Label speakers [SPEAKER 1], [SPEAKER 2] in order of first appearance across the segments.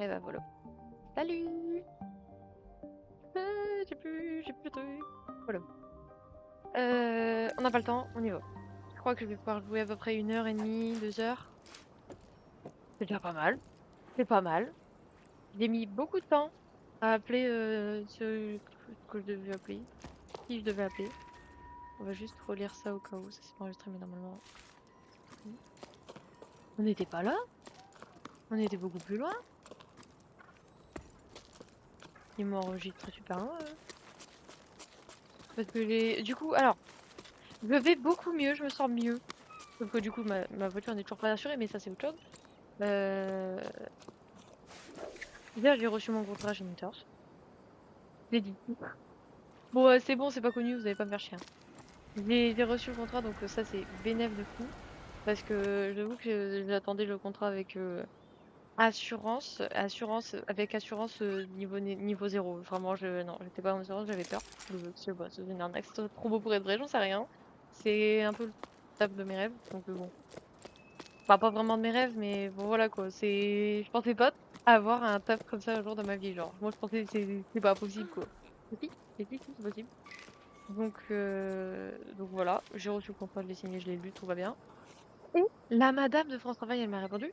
[SPEAKER 1] Et bah voilà. Salut. J'ai plus le truc. Voilà. On n'a pas le temps, on y va. Je crois que je vais pouvoir jouer à peu près 1h30, 2 heures. C'est déjà pas mal. C'est pas mal. J'ai mis beaucoup de temps à appeler ce que je devais appeler. Qui je devais appeler. On va juste relire ça au cas où. Ça s'est pas enregistré, mais normalement. On n'était pas là. On était beaucoup plus loin. Ils m'ont enregistré super loin. Parce que j'ai. Du coup, alors, je vais beaucoup mieux, je me sens mieux. Sauf que du coup, ma voiture n'est toujours pas assurée, mais ça, c'est autre chose. Euh... Déjà, j'ai reçu mon contrat chez Motors. Je l'ai dit. Bon, c'est bon, c'est pas connu, vous allez pas me faire chier, hein. J'ai reçu le contrat, donc ça, c'est bénéf de fou. Parce que j'avoue que j'attendais le contrat avec avec assurance niveau 0. Vraiment, non, j'étais pas en assurance, j'avais peur. Je sais pas, c'est une arnaque, c'est trop beau pour être vrai, j'en sais rien. C'est un peu le taf de mes rêves, donc bon. Enfin, pas vraiment de mes rêves, mais bon, voilà quoi. Je pensais pas avoir un taf comme ça un jour dans ma vie. Genre, moi, je pensais que c'est pas possible quoi. Mais si, si, c'est possible. Donc voilà, j'ai reçu le contrat, je l'ai signé, je l'ai lu, tout va bien. Et la madame de France Travail, elle m'a répondu.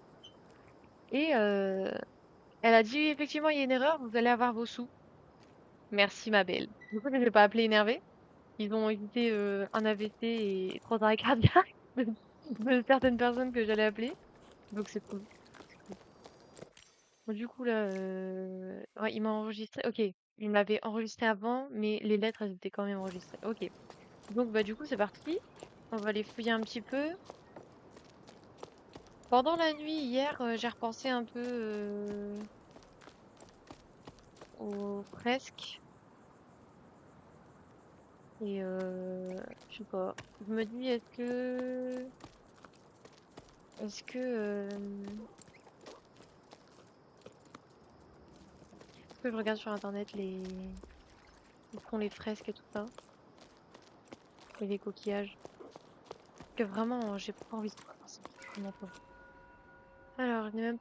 [SPEAKER 1] Et elle a dit, effectivement, il y a une erreur, vous allez avoir vos sous. Merci, ma belle. Du coup, je l'ai pas appelé énervé. Ils ont évité un AVC et 3 arrêts cardiaques de certaines personnes que j'allais appeler. Donc c'est cool. Bon, du coup, là, ouais, il m'a enregistré. Ok, il m'avait enregistré avant, mais les lettres, elles étaient quand même enregistrées. Ok. Donc, bah, du coup, c'est parti. On va les fouiller un petit peu. Pendant la nuit, hier, j'ai repensé un peu aux fresques. Et je sais pas. Je me dis, est-ce que je regarde sur internet où font les fresques et tout ça, et les coquillages. Parce que vraiment, j'ai pas envie de recommencer. Vraiment pas. Alors, je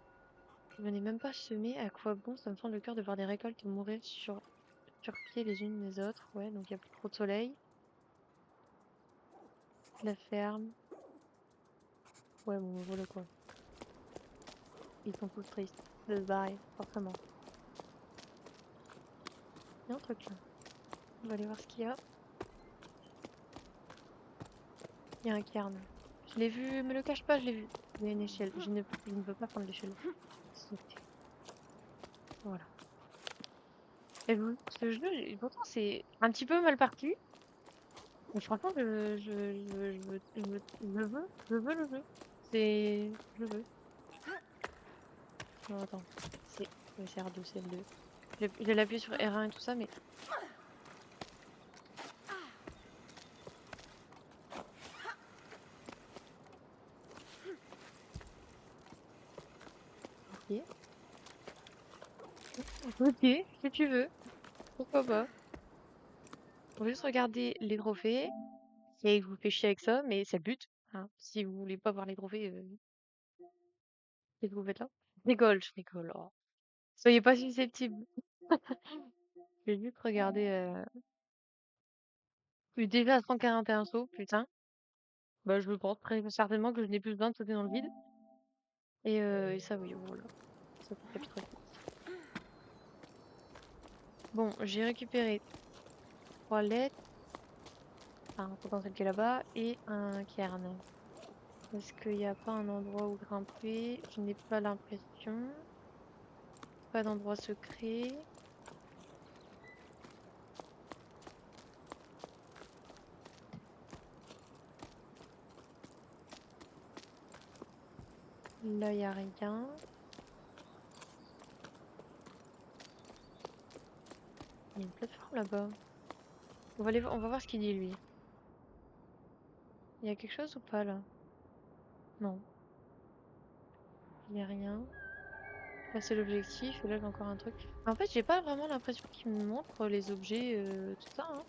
[SPEAKER 1] n'ai même pas semé. À quoi bon? Ça me fend le cœur de voir des récoltes mourir sur pied les unes les autres. Ouais, donc il y a plus trop de soleil. La ferme. Ouais, bon, voilà quoi. Ils sont tous tristes de se barrer, forcément. Il y a un truc là. On va aller voir ce qu'il y a. Il y a un cairn. Je l'ai vu, me le cache pas, je l'ai vu. Il y a une échelle. Je ne veux pas prendre l'échelle. Sauter. Voilà. Et ce jeu, pourtant, c'est un petit peu mal parti. Mais franchement, je veux le jeu. Je veux. Non, attends. C'est R2, c'est L2. J'ai l'appuyé sur R1 et tout ça, mais. Ok. Ok, si tu veux. Pourquoi pas. On va juste regarder les trophées. Et je vous fais chier avec ça, mais c'est le but. Hein. Si vous voulez pas voir les trophées, qu'est-ce que vous faites là? Je rigole. Oh. Soyez pas susceptibles. Je vais juste regarder. Je suis déjà à 141 sauts, putain. Bah, je pense très certainement que je n'ai plus besoin de sauter dans le vide. Et ça, oui, voilà. Ça, c'est chapitre 6. Bon, j'ai récupéré 3 lettres, enfin, un potentiel qui est là-bas, et un cairn. Est-ce qu'il n'y a pas un endroit où grimper? Je n'ai pas l'impression. Pas d'endroit secret. Là, il n'y a rien. Il y a une plateforme là-bas. On va voir ce qu'il dit, lui. Il y a quelque chose ou pas, là? Non, il n'y a rien. Là, c'est l'objectif, et là, j'ai encore un truc. En fait, j'ai pas vraiment l'impression qu'il me montre les objets, tout ça, hein.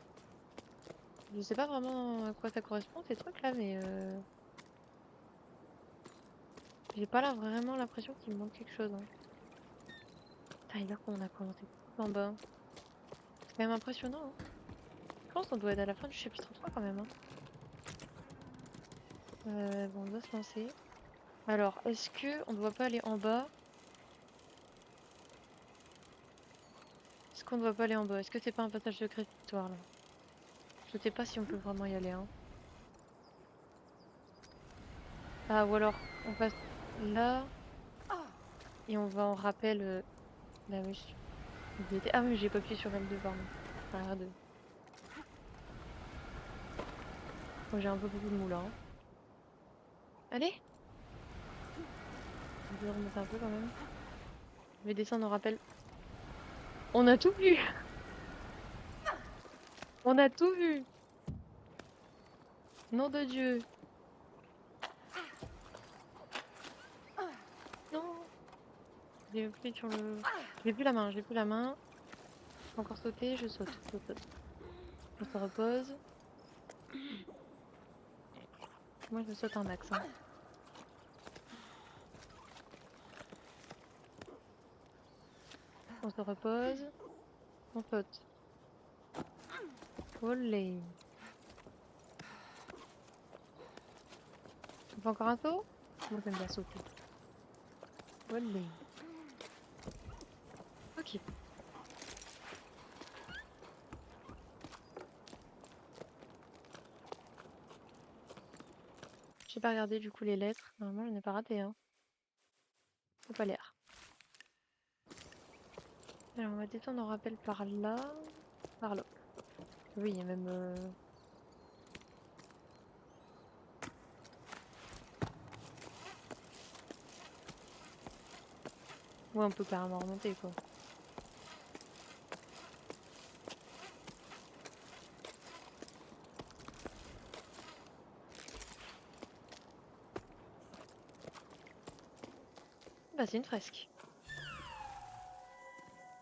[SPEAKER 1] Je sais pas vraiment à quoi ça correspond, ces trucs-là, mais j'ai pas là vraiment l'impression qu'il me manque quelque chose, hein. C'est-à-dire qu'on a commencé tout en bas. C'est quand même impressionnant, hein. Je pense qu'on doit être à la fin du chapitre 3 quand même, hein. Bon, on doit se lancer. Alors, est-ce que on ne doit pas aller en bas? Est-ce qu'on ne doit pas aller en bas? Est-ce que c'est pas un passage secret cette histoire là? Je sais pas si on peut vraiment y aller, hein. Ah, ou alors, on passe là et on va en rappel. Là, oui. Ah oui, mais j'ai pas appuyé sur L2, pardon. Enfin, R2. Moi, j'ai un peu beaucoup de mou là, hein. Allez! Je vais remonter un peu quand même. Je vais descendre en rappel. On a tout vu! On a tout vu! Nom de Dieu! Non! J'ai appuyé sur le. J'ai plus la main, j'ai plus la main. Je peux encore sauter, je saute, je saute. On se repose. Moi, je saute un max, hein. On se repose. On saute. Olé! On fait encore un saut? Moi, j'aime bien sauter. Olé! Ok. J'ai pas regardé du coup les lettres. Normalement, je n'ai pas raté, hein. Faut pas l'air. Alors, on va descendre en rappel par là. Par là. Oui, il y a même. Ouais, on peut carrément remonter, quoi. Bah, c'est une fresque.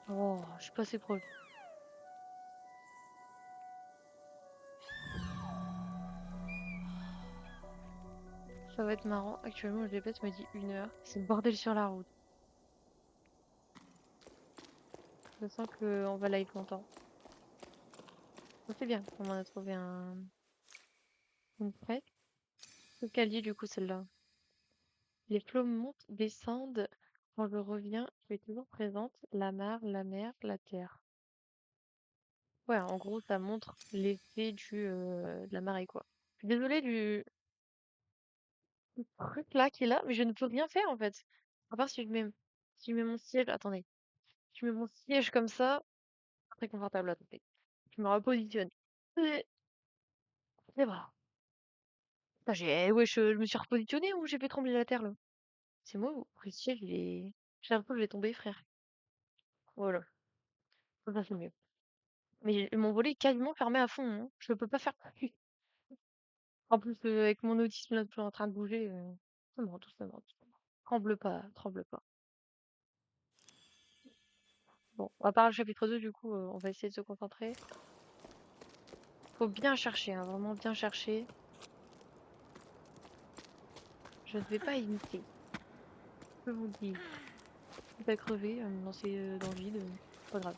[SPEAKER 1] Oh, je suis pas assez proche. Ça va être marrant. Actuellement, le GPS me dit 1 heure. C'est le bordel sur la route. Je sens qu'on va live longtemps. Oh, c'est bien. On en a trouvé une fresque. Qu'est-ce qu'elle dit du coup, celle-là? Les flots montent, descendent. Quand je reviens, je suis toujours présente. La mare, la mer, la terre. Ouais, en gros, ça montre l'effet de la marée, quoi. Je suis désolée du truc là qui est là, mais je ne peux rien faire en fait. À part si je mets mon siège. Attendez. Si je mets mon siège comme ça, pas très confortable, attendez. Je me repositionne. C'est c'est vrai. Putain, ouais, je me suis repositionnée ou j'ai fait trembler la terre là? C'est moi ou le siège, il est. J'ai l'impression que je vais tomber, frère. Voilà. Ça c'est mieux. Mais mon volet est quasiment fermé à fond, hein. Je peux pas faire plus. En plus, avec mon autisme là, toujours en train de bouger. Doucement, doucement, doucement. Tremble pas, tremble pas. Bon, à part le chapitre 2 du coup, on va essayer de se concentrer. Faut bien chercher, hein, vraiment bien chercher. Je ne vais pas imiter. Je peux vous le dire. Je vais pas crever, me lancer dans le vide. Pas grave.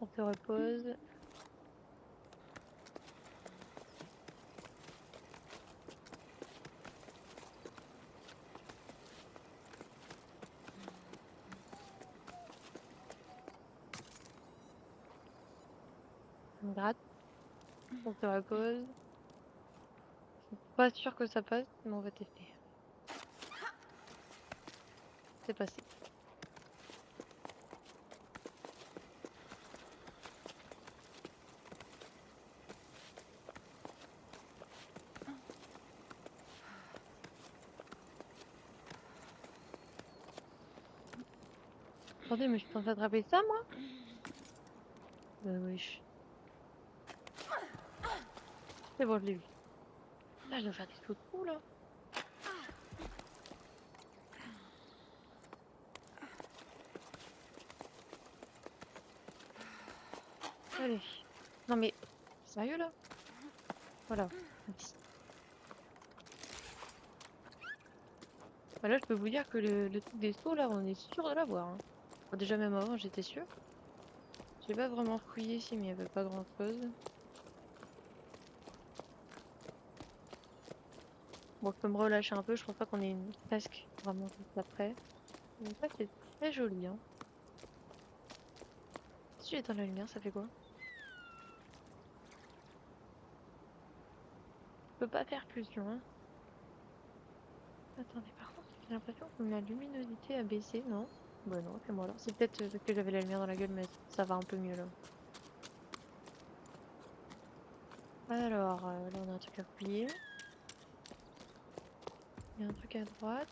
[SPEAKER 1] On se repose. On gratte. On se repose. Pas sûr que ça passe, mais on va tester. C'est passé. Attendez, mais je suis censée attraper ça, moi? Bah wesh. C'est bon, je l'ai vu. Là, je dois faire des sauts de fou, là. Allez. Non, mais. Sérieux, là? Voilà. Merci. Bah là, je peux vous dire que le truc des sauts, là, on est sûr de l'avoir. Hein. Bon, déjà, même avant, j'étais sûre. J'ai pas vraiment fouillé ici, mais il n'y avait pas grand-chose. Bon, je peux me relâcher un peu. Je pense pas qu'on ait une presque vraiment juste après. Donc ça, c'est très joli. Hein. Si j'éteins la lumière, ça fait quoi? Je peux pas faire plus loin. Attendez, par contre, j'ai l'impression que ma luminosité a baissé, non? Bah non, c'est moi alors. C'est peut-être parce que j'avais la lumière dans la gueule, mais ça va un peu mieux là. Alors, là on a un truc à fouiller. Il y a un truc à droite.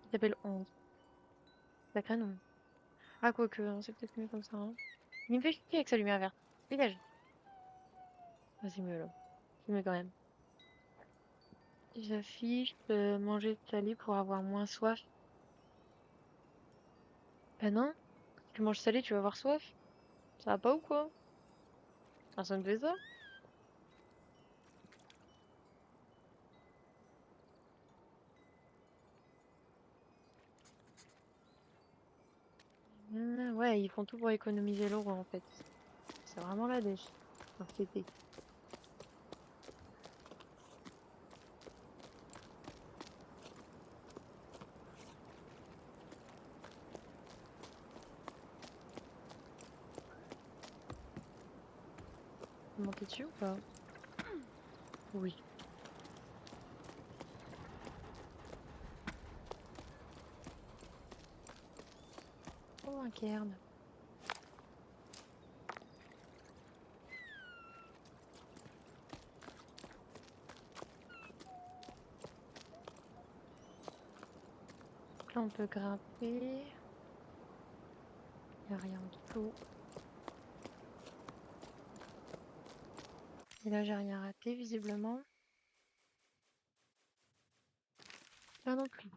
[SPEAKER 1] Il s'appelle 11. Sacré nom. Ah, quoique, hein, c'est peut-être mieux comme ça. Hein. Il me fait chier avec sa lumière verte. Dégage. Ah, c'est mieux là. C'est mieux quand même. J'affiche manger salé pour avoir moins soif. Bah non, si tu manges salé, tu vas avoir soif. Ça va pas ou quoi? Personne fait ça? Ouais, ils font tout pour économiser l'euro en fait. C'est vraiment la dèche. Inquiété. Monter dessus ou pas? Oui. Oh, un cairn. Là, on peut grimper. Y a rien du tout. Et là, j'ai rien raté, visiblement. Là non plus.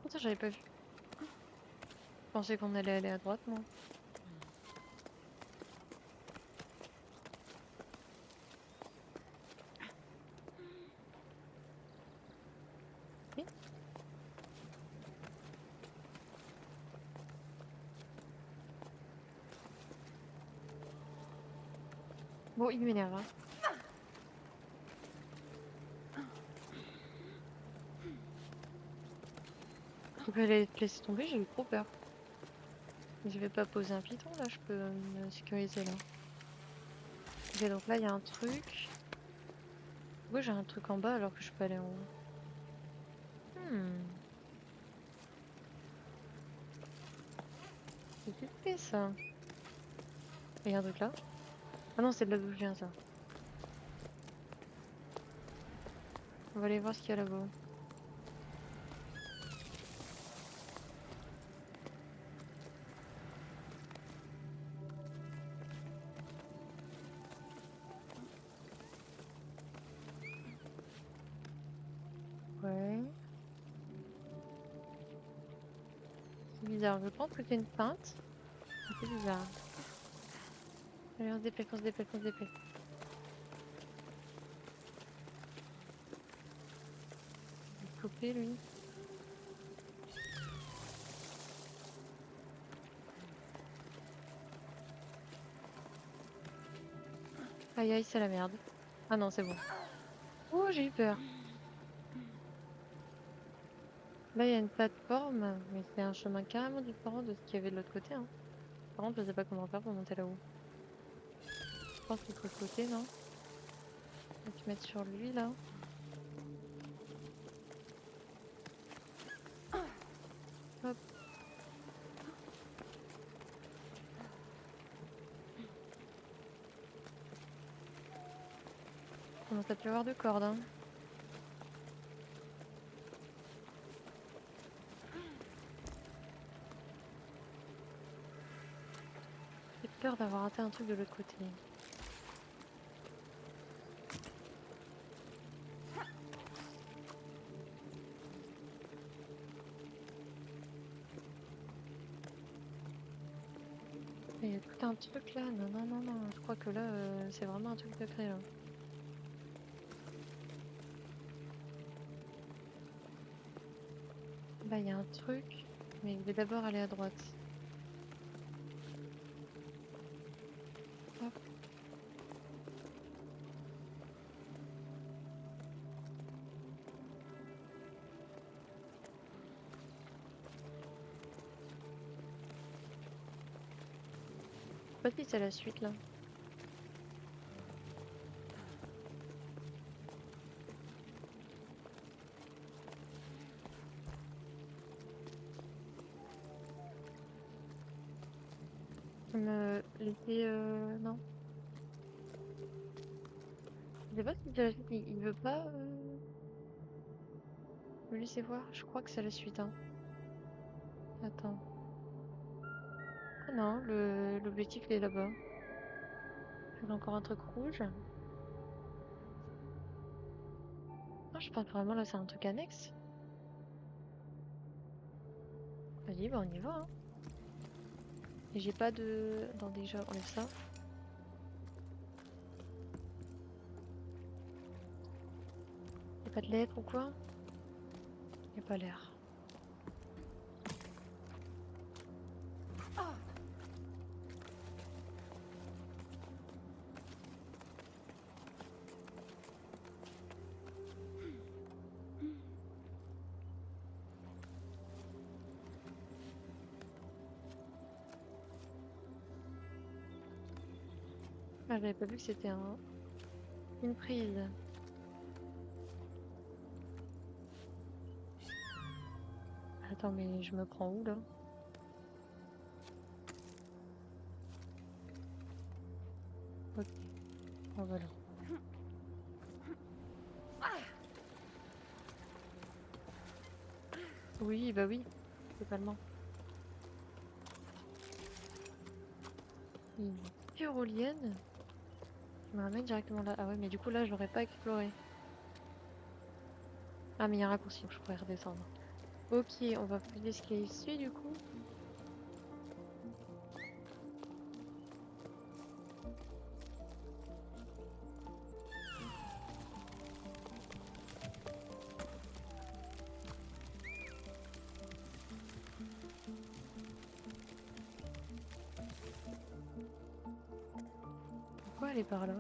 [SPEAKER 1] Pourtant, j'avais pas vu. Je pensais qu'on allait aller à droite, moi. Oui. Bon, il m'énerve, hein. Je peux aller te laisser tomber, j'ai eu trop peur. Je vais pas poser un piton, là, je peux me sécuriser, là. Ok, donc là, il y a un truc. Pourquoi j'ai un truc en bas alors que je peux aller en haut? Hmm. C'est suspect, ça. Il y a un truc là? Ah non, c'est de là d'où je viens, ça. On va aller voir ce qu'il y a là-bas. Ouais. C'est bizarre. Je pense que c'est une feinte. C'est bizarre. Allez, on se dépêche, on se dépêche, on se dépêche. Il est chopé, lui. Aïe aïe, c'est la merde. Ah non, c'est bon. Oh, j'ai eu peur. Là, il y a une plateforme, mais c'est un chemin carrément différent de ce qu'il y avait de l'autre côté. Hein. Par contre, je sais pas comment faire pour monter là-haut. Je pense que l'autre côté, non? On va te mettre sur lui, là. Hop. commence à plus avoir de cordes, hein. J'ai peur d'avoir raté un truc de l'autre côté. Il y a tout un truc là. Non, non, non, non. Je crois que là, c'est vraiment un truc secret là. Bah, il y a un truc, mais je vais d'abord aller à droite. Hop. Je sais pas si c'est la suite là. Me laisser. Non. Je sais pas si c'est la suite. Il veut pas me laisser voir. Je crois que c'est la suite, hein. Attends. Ah non, l'objectif il est là-bas. J'ai encore un truc rouge. Ah, je pense vraiment là c'est un truc annexe. Vas-y, bah on y va, hein. Et j'ai pas de. Attends, déjà, enlève ça. Y'a pas de lettre ou quoi? Y'a pas l'air. Ah, j'avais pas vu que c'était une prise. Attends, mais je me prends où là? Ok, ah, voilà. Oui, bah oui, totalement. Une tyrolienne qui me ramène directement là. Ah ouais, mais du coup là, j'aurais pas exploré. Ah, mais il y a un raccourci, donc je pourrais redescendre. Ok, on va fouiller ce qui est ici du coup. Pourquoi aller par là?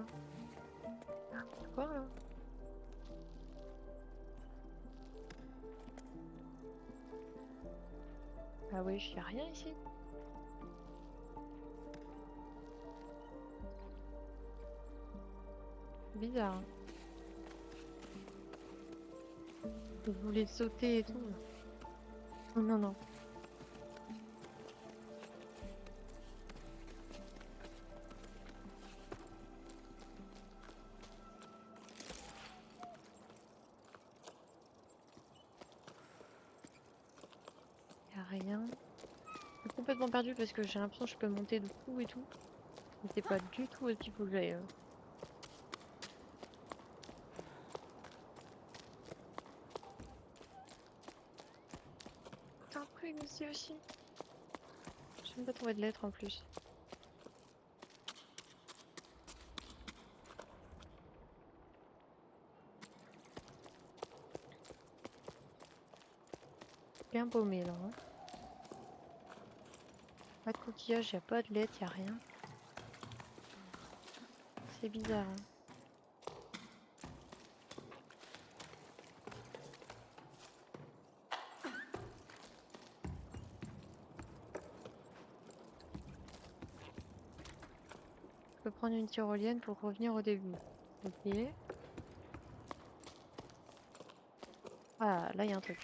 [SPEAKER 1] C'est quoi là? Ah ouais, y a rien ici. Bizarre, hein. Je voulais sauter et tout. Oh, non, non. Y a rien. Je suis complètement perdue parce que j'ai l'impression que je peux monter de tout et tout. Mais c'est pas du tout ce qu'il faut que j'aille. T'as un truc ici aussi. Je même pas trouvé de lettres en plus. Bien paumé là, hein. Pas de coquillage, y a pas de lettres, y a rien. C'est bizarre, hein. Je peux prendre une tyrolienne pour revenir au début. Ok. Ah, là y a un truc.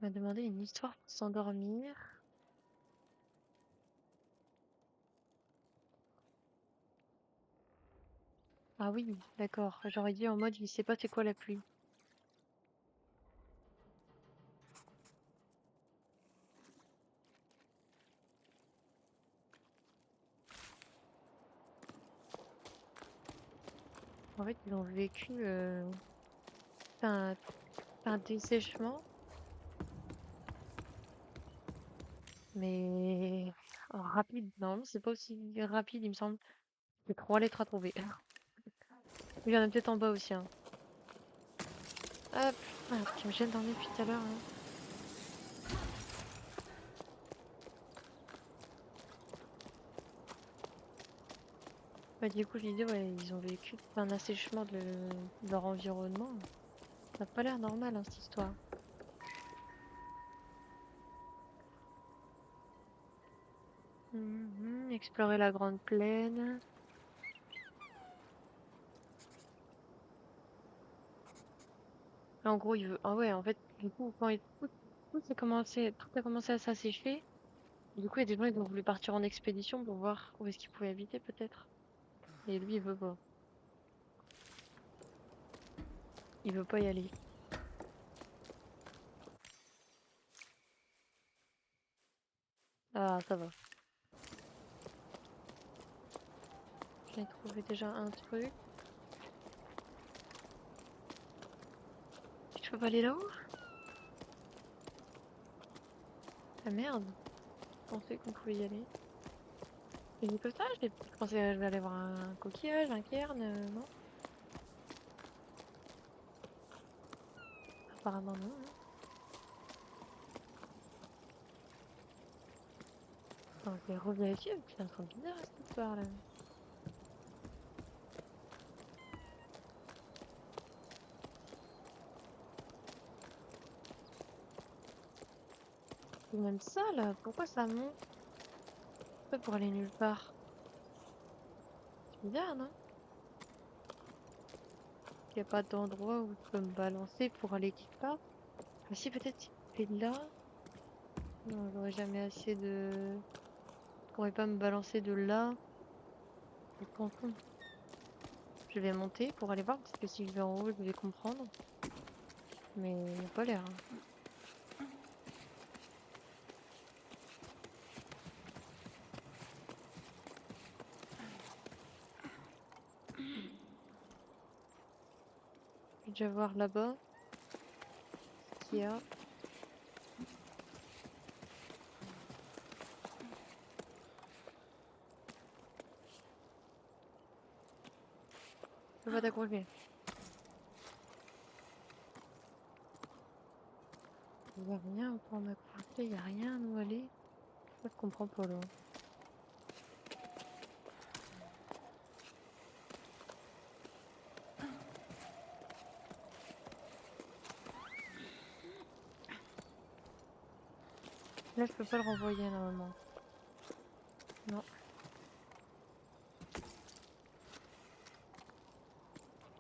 [SPEAKER 1] On m'a demandé une histoire pour s'endormir. Ah oui, d'accord. J'aurais dit en mode il sait pas c'est quoi la pluie. En fait, ils ont vécu un, un dessèchement, mais rapide. Normalement, c'est pas aussi rapide, il me semble. C'est 3 lettres à trouver. Il y en a peut-être en bas aussi, hein. Hop. Ah, tu me gênes dans le nez depuis tout à l'heure, hein. Bah, du coup, je disais, ouais, ils ont vécu un assèchement de leur environnement. Ça n'a pas l'air normal, hein, cette histoire. Explorer la grande plaine. En gros, il veut. Ah ouais, en fait, du coup, tout a commencé à s'assécher. Du coup, il y a des gens qui ont voulu partir en expédition pour voir où est-ce qu'ils pouvaient habiter, peut-être. Et lui, il veut pas. Il veut pas y aller. Ah, ça va. J'ai trouvé déjà un truc. Je peux pas aller là-haut? Ah merde. Je pensais qu'on pouvait y aller. Et du coup, ça, je pensais que j'allais voir un coquillage, un cairn, non? Apparemment non, hein. Attends, je vais revérifier parce que c'est un truc bizarre cette histoire là. Et même ça là, pourquoi ça monte? Pas pour aller nulle part. C'est bizarre, non? Il n'y a pas d'endroit où je peux me balancer pour aller quelque part. Ah si, peut-être c'est là. Non, j'aurais jamais assez de. Je pourrais pas me balancer de là. Je confonds. Je vais monter pour aller voir, parce que si je vais en haut, je vais comprendre. Mais il n'y a pas l'air, hein. Je vais déjà voir là-bas ce qu'il y a. Je peux pas t'accrocher. Il n'y a rien pour m'accrocher, il n'y a rien où aller. Je comprends pas là. Là, je peux pas le renvoyer normalement. Non,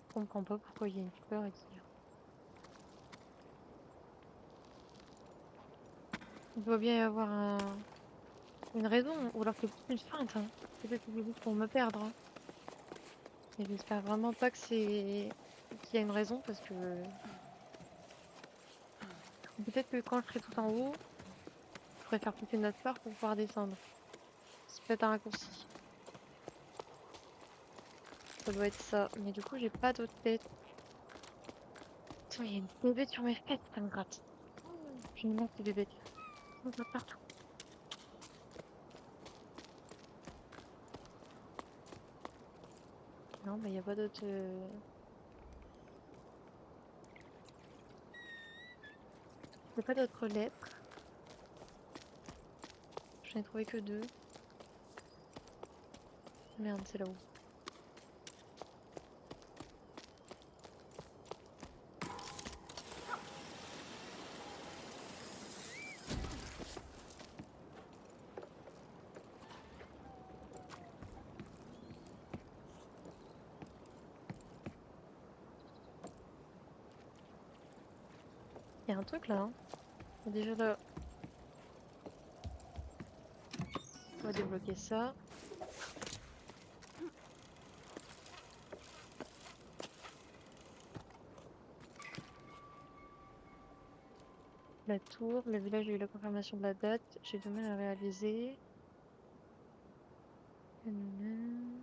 [SPEAKER 1] je comprends pas pourquoi il y a une fleur ici. Il doit bien y avoir une raison, ou alors c'est peut-être une feinte, hein. Peut-être que c'est juste pour me perdre, hein. Et j'espère vraiment pas que c'est qu'il y a une raison parce que peut-être que quand je serai tout en haut, je pourrais faire pousser notre part pour pouvoir descendre. C'est peut-être un raccourci. Ça doit être ça. Mais du coup, j'ai pas d'autre tête. Putain, il y a une bébête sur mes fesses, ça me gratte. Je me lance des bébêtes. Ça me gratte partout. Non, mais il y a pas d'autre. Y a pas d'autres lettres. J'en ai trouvé que 2. Merde, c'est là-haut. Il y a un truc là, hein. Il y a déjà là. On va débloquer ça. La tour, le village a eu la confirmation de la date. J'ai du mal à réaliser. Nanana.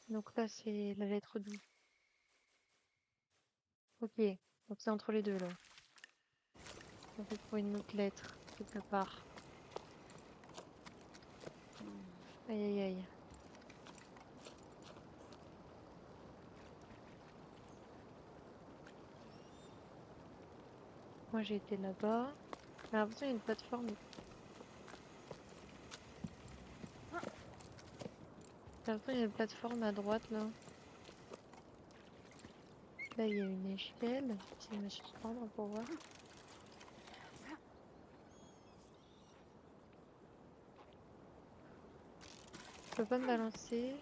[SPEAKER 1] Donc là, c'est la lettre 12. Ok, donc c'est entre les deux là. On fait pour une autre lettre, quelque part. Aïe aïe aïe. Moi j'ai été là-bas. J'ai l'impression qu'il y a une plateforme. J'ai l'impression qu'il y a une plateforme à droite là. Là il y a une échelle. Si je me suis prendre pour voir. Je peux pas me balancer.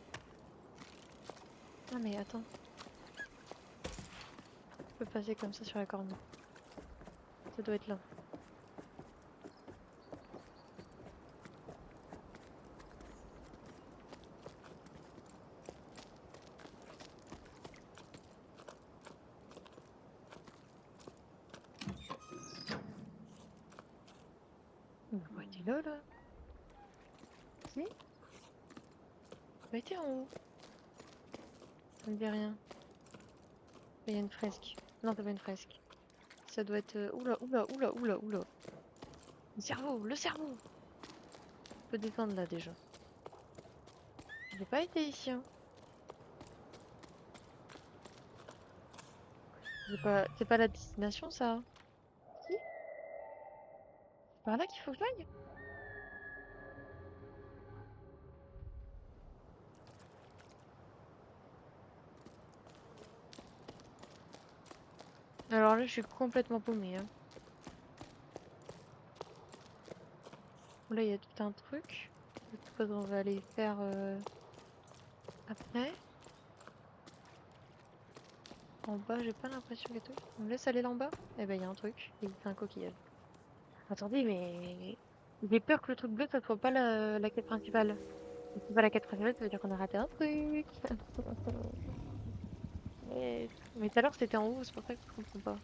[SPEAKER 1] Ah mais attends. Je peux passer comme ça sur la corne. Ça doit être là. Mais pourquoi t'es là là? Si? Bah t'es en haut. Ça me dit rien. Il y a une fresque. Non, t'as pas une fresque. Ça doit être. Oula, oula, oula, oula, oula. Le cerveau, le cerveau! Je peux descendre là déjà. J'ai pas été ici, hein. C'est pas la destination ça. Si? C'est par là qu'il faut que j'aille? Alors là, je suis complètement paumée, hein. Là, il y a tout un truc. Je suppose qu'on va aller faire après. En bas, j'ai pas l'impression qu'il y a tout. On me laisse aller là en bas? Eh ben, il y a un truc. Et c'est un coquillage. Attendez, mais. J'ai peur que le truc bleu, ça soit pas la quête principale. Si c'est pas la quête principale, ça veut dire qu'on a raté un truc. Mais tout à l'heure, c'était en haut, c'est pour ça que je comprends pas.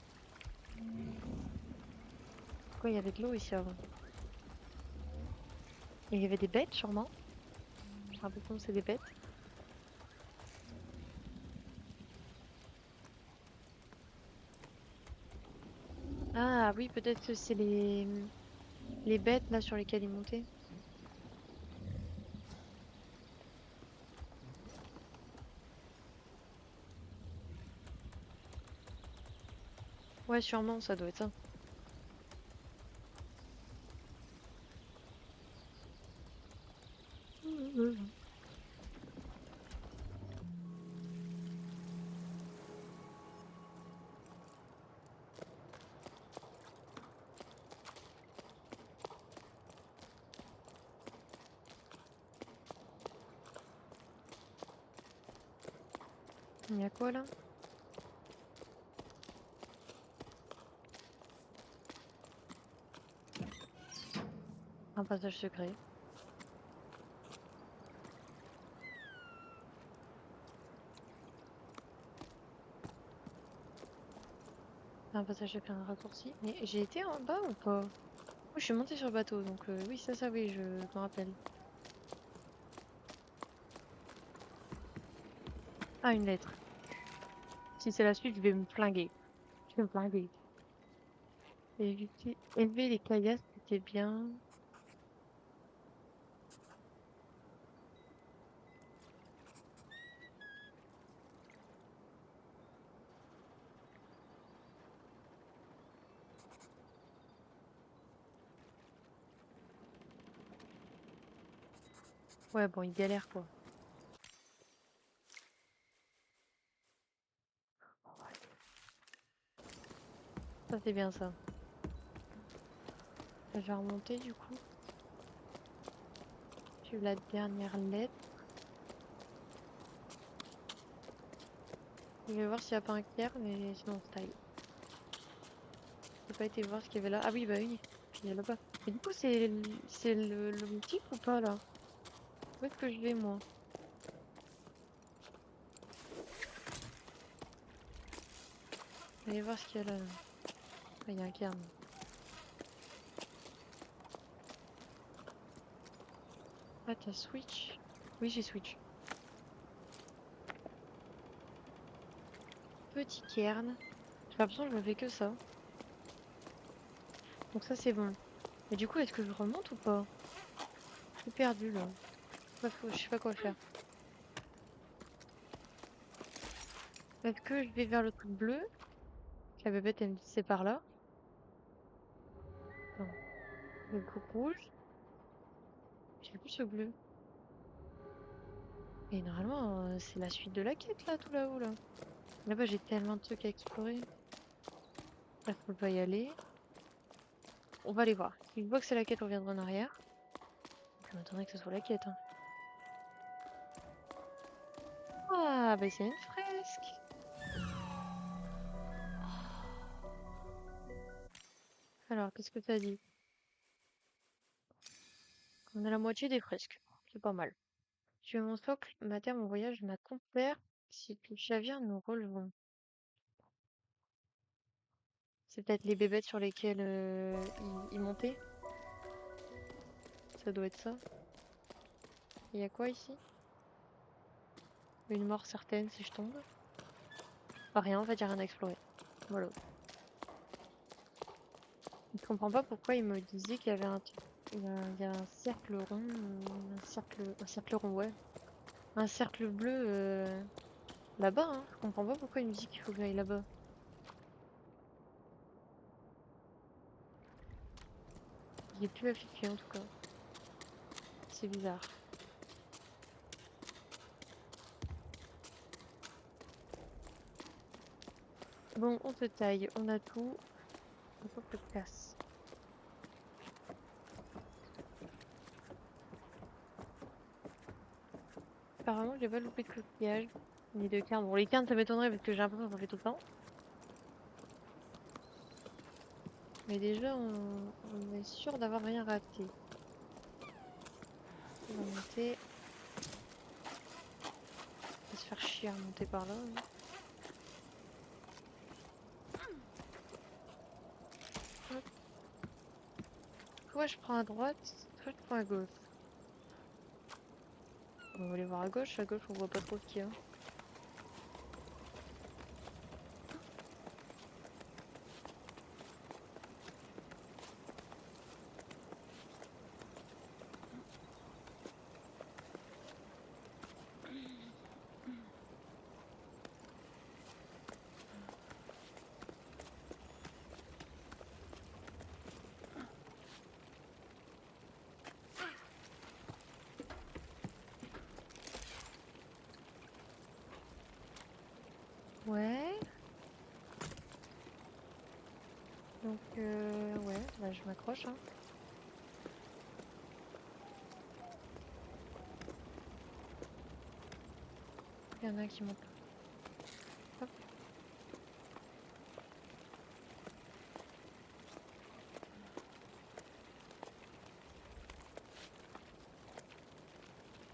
[SPEAKER 1] Pourquoi il y avait de l'eau ici avant? Et il y avait des bêtes, sûrement. J'ai l'impression que c'est des bêtes. Ah oui, peut-être que c'est les bêtes là sur lesquelles ils montaient. Ouais, sûrement, ça doit être ça. Il y a quoi là? Un passage secret. Un passage secret, un raccourci. Mais j'ai été en bas ou pas? Oui, je suis montée sur le bateau, donc oui, ça oui, je me rappelle. Ah, une lettre. Si c'est la suite, je vais me flinguer. Je vais me flinguer. Éviter, élever les caillasses, c'était bien. Ouais, bon, il galère quoi. Ça, c'est bien ça. Je vais remonter du coup. Sur la dernière lettre. Je vais voir s'il n'y a pas un clair, mais sinon, style. J'ai pas été voir ce qu'il y avait là. Ah oui, bah oui. Puis il y a là-bas. Mais du coup, c'est le motif ou pas là? Où est-ce que je vais, moi? Allez voir ce qu'il y a là. Ah, il y a un cairn. Ah, t'as Switch? Oui, j'ai Switch. Petit cairn. J'ai l'impression que je me fais que ça. Donc ça, c'est bon. Mais du coup, est-ce que je remonte ou pas? Je suis perdue, là. Je sais pas quoi faire. Est-ce que je vais vers le truc bleu? La bébête, elle me dit c'est par là. Non. Le truc rouge. J'ai plus le bleu. Et normalement, c'est la suite de la quête, là, tout là-haut, là. Là-bas, j'ai tellement de trucs à explorer. Là, je peux pas y aller. On va aller voir. Si je vois que c'est la quête, on reviendra en arrière. Je m'attendrais que ce soit la quête, hein. Ah, bah c'est une fresque. Alors, qu'est-ce que t'as dit? On a la moitié des fresques. C'est pas mal. Je mon socle, ma terre, mon voyage, ma compère. Si tout chavire, nous relevons. C'est peut-être les bébêtes sur lesquelles ils montaient. Ça doit être ça. Il y a quoi ici? Une mort certaine si je tombe. Pas rien, en fait, y a rien à explorer. Voilà. Je comprends pas pourquoi il me disait qu'il y avait il y a un cercle rond, un cercle rond, ouais. Un cercle bleu là-bas, hein. Je comprends pas pourquoi il me dit qu'il faut que j'aille là-bas. Il est plus affiché en tout cas. C'est bizarre. Bon, on se taille, on a tout. Il faut que je casse. Apparemment, j'ai pas loupé de coquillage, ni de carnes. Bon, les carnes, ça m'étonnerait parce que j'ai l'impression qu'on fait tout le temps. Mais déjà, on est sûr d'avoir rien raté. On va monter. On va se faire chier à monter par là, hein. Hop. Soit je prends à droite, soit je prends à gauche. On va aller voir à gauche. À gauche, on voit pas trop ce qu'il y a. Ouais. Donc, ouais, bah, je m'accroche, hein. Il y en a qui montent. Hop.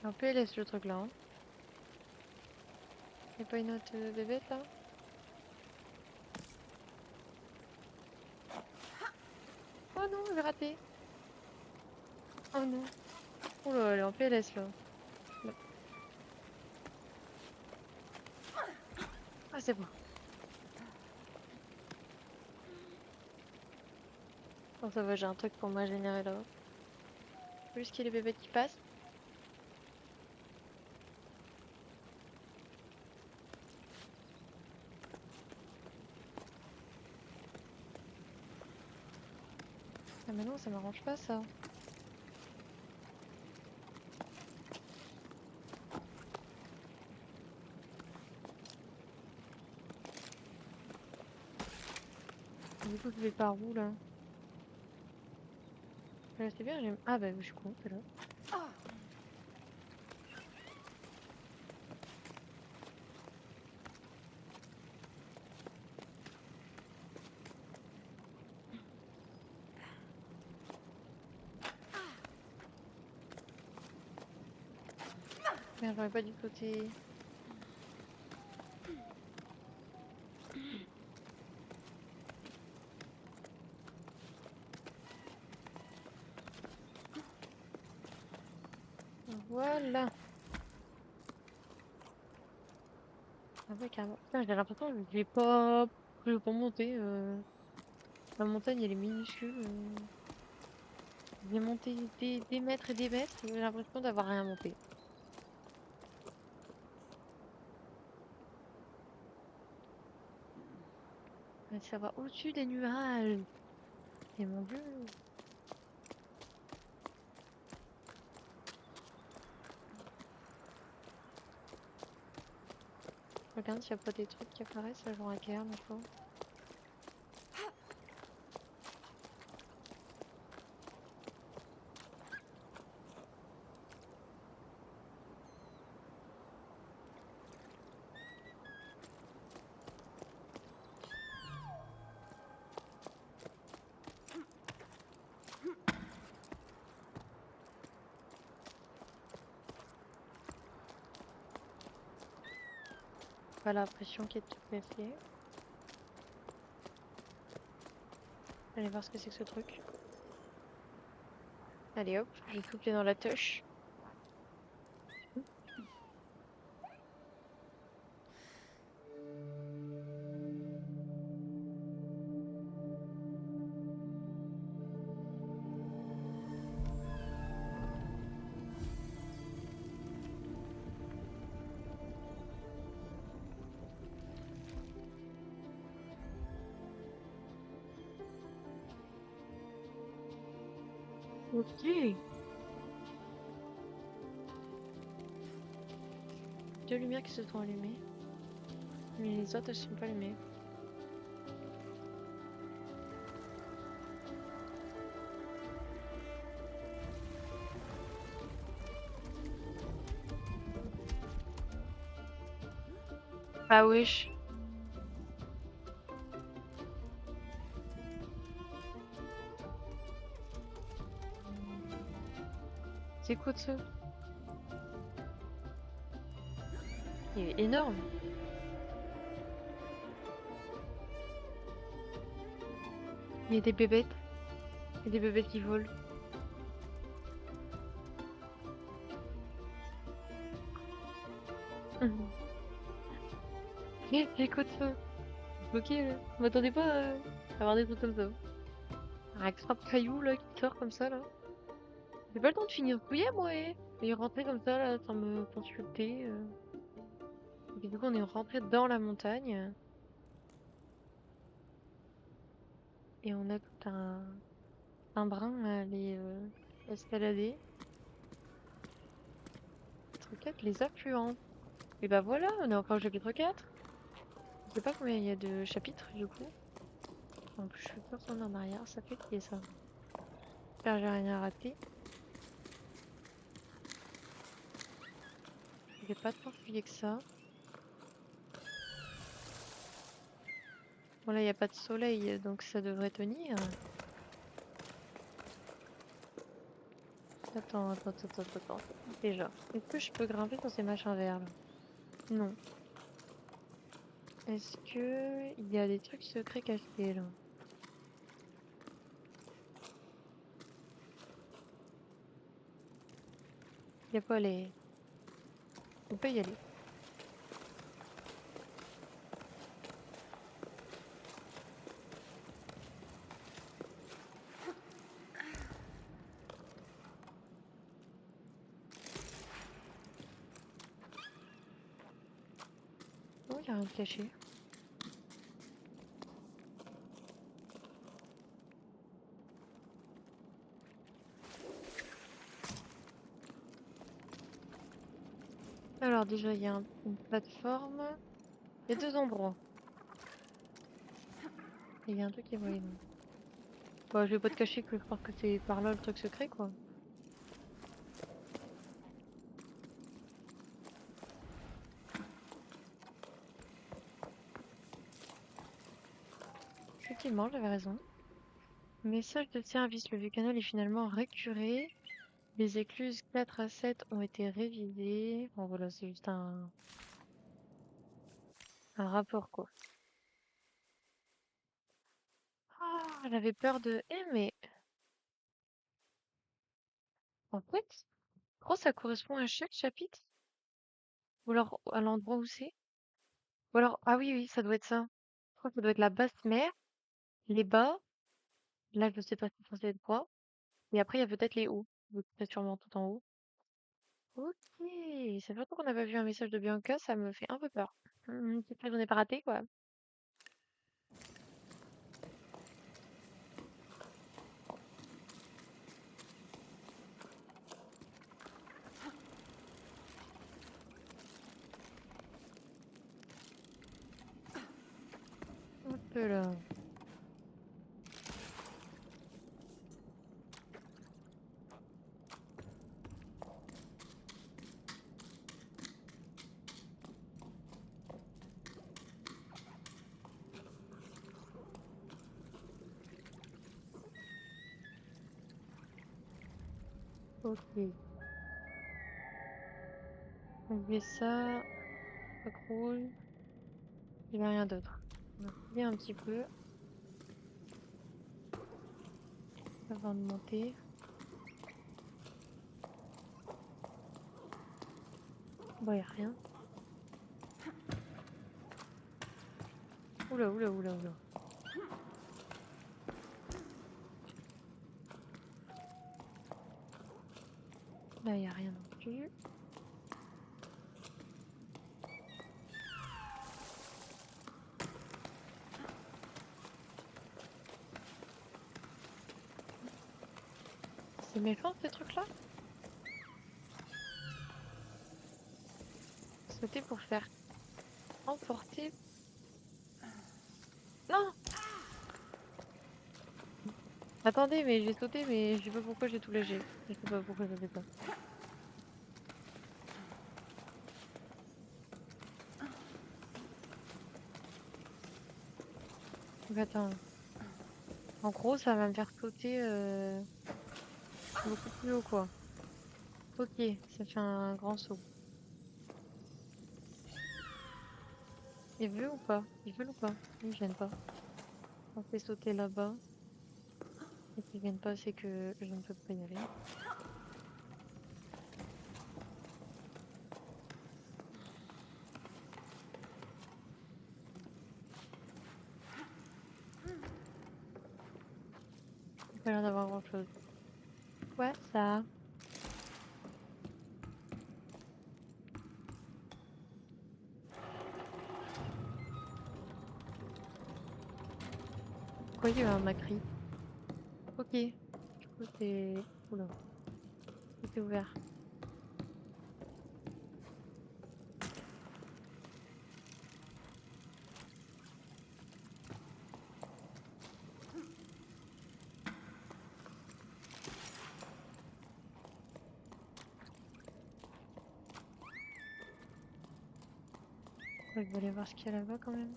[SPEAKER 1] Un peu laisse le truc là, hein. Y'a pas une autre bébête là? Oh non, j'ai raté. Oh non. Oh là, elle est en PLS là. Là. Ah, c'est bon. Oh, ça va, j'ai un truc pour m'ingénierer là. Juste qu'il y ait les bébêtes qui passent. Ah, mais non, ça m'arrange pas ça. Du coup, je vais par où là? Là, c'est bien, j'aime. Ah, bah, je suis con, c'est là. Tiens, j'aurais pas dû sauter. Voilà. Ah ouais, carrément. Putain, j'ai l'impression que je vais pas monter. La montagne, elle est minuscule. J'ai monté des mètres et des mètres. J'ai l'impression d'avoir rien monté. Mais ça va au-dessus des nuages. Et mon Dieu. Regarde s'il n'y a pas des trucs qui apparaissent, là, genre un cairn ou quoi. Pas l'impression qu'il y ait tout à fait. Allez voir ce que c'est que ce truc. Allez hop, j'ai couplé dans la touche. Ok. Deux lumières qui se sont allumées. Mais les autres, elles sont pas allumées. Ah wesh. C'est quoi de ça? Il est énorme. Il y a des bébêtes. Il y a des bébêtes qui volent. Mhm. C'est quoi de ça? Ok, je m'attendais pas à avoir des trucs comme ça. Un attrape caillou là qui sort comme ça là. J'ai pas le temps de finir de fouiller moi et rentrer comme ça là sans me consulter. Et puis, du coup on est rentré dans la montagne et on a tout un brin à aller escalader. Chapitre 4, les affluents. Et bah voilà, on est encore au chapitre 4. Je sais pas combien il y a de chapitres du coup. En plus je peux pas retourner en arrière, ça fait qui ça. J'espère que j'ai rien raté. J'ai pas tant fouillé que ça. Bon là il n'y a pas de soleil donc ça devrait tenir. Attends. Déjà. Est-ce que je peux grimper sur ces machins verts là? Non. Est-ce que il y a des trucs secrets cachés là? Il y a pas les... On peut y aller. Oh, il y a rien de caché. Alors déjà il y a une plateforme. Il y a deux endroits. Et il y a un truc qui est moyen. Bah, je vais pas te cacher que je pense que c'est par là le truc secret, quoi. Effectivement, j'avais raison. Message de service, le vieux canal est finalement récuré. Les écluses 4 à 7 ont été révisées. Bon voilà, c'est juste un rapport quoi. Ah, j'avais peur de... Eh mais en fait, je crois que ça correspond à chaque chapitre. Ou alors à l'endroit où c'est. Ou alors, ah oui, oui, ça doit être ça. Je crois que ça doit être la basse mer, les bas. Là, je sais pas si c'est censé être quoi. Et après, il y a peut-être les hauts. Donc, peut-être sûrement tout en haut. Ok, c'est vrai qu'on n'a pas vu un message de Bianca, ça me fait un peu peur. J'espère que j'en ai pas raté, quoi. Hop là. Ok. On fait ça. Pas rouge. Il n'y a rien d'autre. On va fouiller un petit peu avant de monter. Bon, il n'y a rien. Oula, oula, oula, oula. Là, il n'y a rien non plus. C'est méchant, ces trucs-là? Sauter pour faire emporter. Non! Attendez, mais j'ai sauté, mais je sais pas pourquoi j'ai tout lâché. Je sais pas pourquoi ça fait ça. Donc, attends. En gros, ça va me faire sauter beaucoup plus haut, quoi. Ok, ça fait un grand saut. Il veut ou pas? Il veut ou pas? Il me gêne pas. On fait sauter là-bas. Et qu'il vienne pas, c'est que je ne peux pas y aller. Il a pas l'air d'avoir grand-chose. Ouais, ça. Pourquoi il y a eu un macri? Ok. Du coup, c'est... Oula, c'est ouvert. Ouais, je vais aller voir ce qu'il y a là-bas quand même.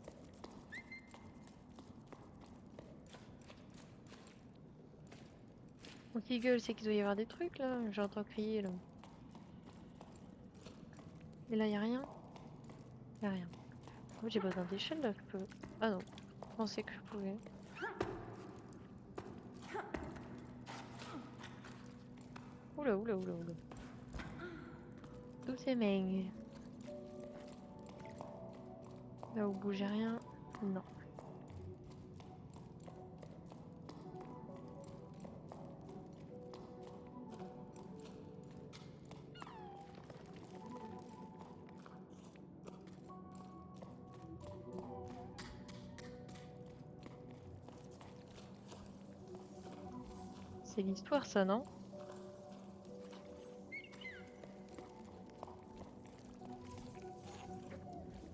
[SPEAKER 1] Mon qui gueule, c'est qu'il doit y avoir des trucs là. J'entends crier là. Et là, il y a rien? Il y a rien. Oh, j'ai besoin d'échelle là, je peux. Ah non, je pensais que je pouvais. Oula, oula, oula, oula. D'où c'est Meng? Là où bouge rien? Non. C'est l'histoire ça, non?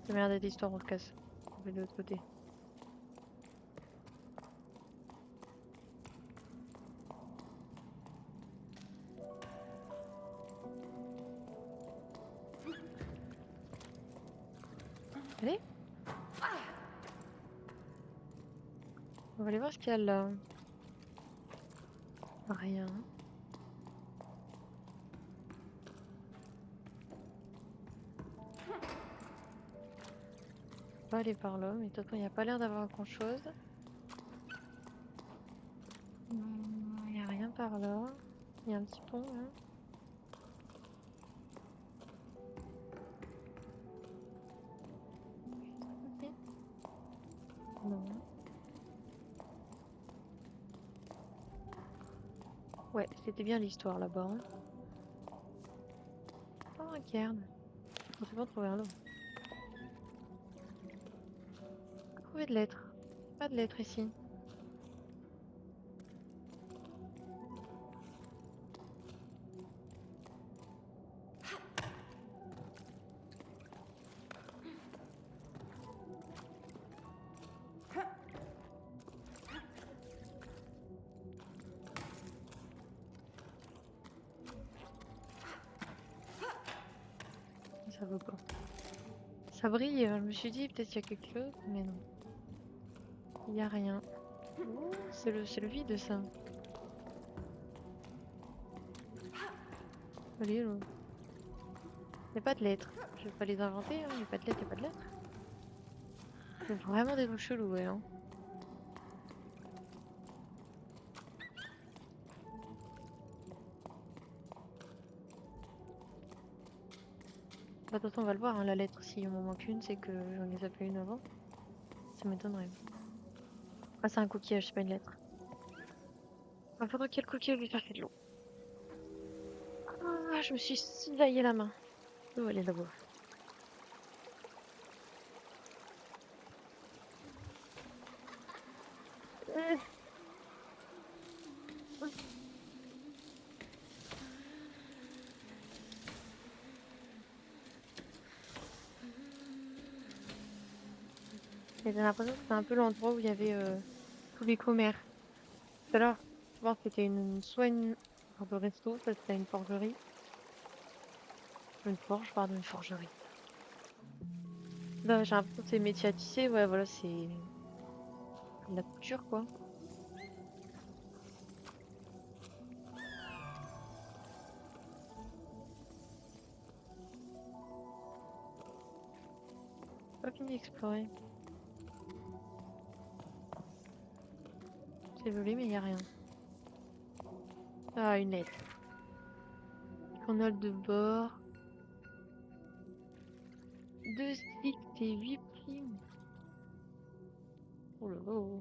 [SPEAKER 1] Ça m'a l'air d'être l'histoire, on se casse. On va de l'autre côté. Allez, on va aller voir ce qu'il y a là. Rien. pas aller par là, mais de toute façon, il n'y a pas l'air d'avoir grand-chose. Il n'y a rien par là. Il y a un petit pont, là. Ok. Non. Ouais, c'était bien l'histoire là-bas, hein. Oh, un cairn. On s'est pas trouvé un lot. Trouver de lettres. Pas de lettres ici. Ça vaut pas. Ça brille, je me suis dit peut-être qu'il y a quelque chose, mais non. Il n'y a rien. Ouh, c'est le vide, ça. Allez, là. Il n'y a pas de lettres. Je vais pas les inventer, hein. Il n'y a pas de lettres, il n'y a pas de lettres. C'est vraiment des trucs chelous, ouais, hein. Bah, de toute façon, on va le voir, hein, la lettre. Si on m'en manque une, c'est que j'en ai zappé une avant. Ça m'étonnerait. Ah, c'est un coquillage, c'est pas une lettre. Il faudra quel coquillage lui chercher de l'eau. Ah, je me suis cisaillé la main. L'eau, elle est là-bas. Euh, J'ai l'impression que c'était un peu l'endroit où il y avait tous les commères. Tout à l'heure, je pense que c'était soit une sorte de resto, soit c'était une forgerie. Une forge, pardon, une forgerie. Là, j'ai l'impression que c'est métier à tisser, ouais, voilà, c'est de la couture, quoi. Pas fini d'explorer. C'est joli, mais il n'y a rien. Ah, une lettre. Journal de bord. 2 sticks et 8 primes. Oh là là.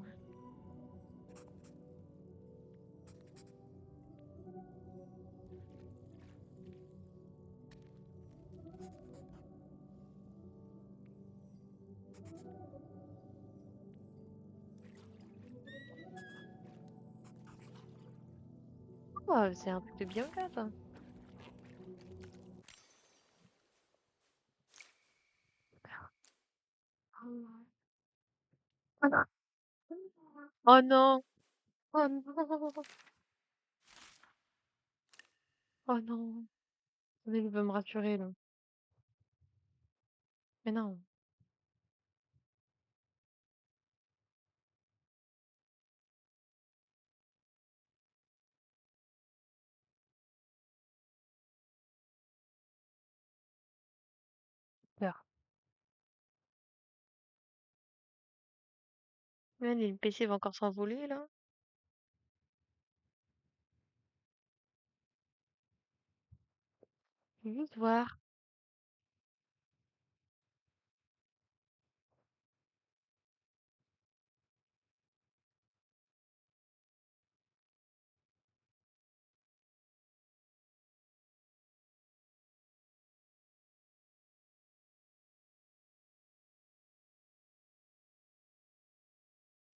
[SPEAKER 1] Ah, c'est un truc de bien là, ça. Oh non. Oh non. Oh non. Oh non. Il veut me rassurer, là. Mais non. Peur. Ouais, le PC va encore s'envoler, là. Je vais juste voir.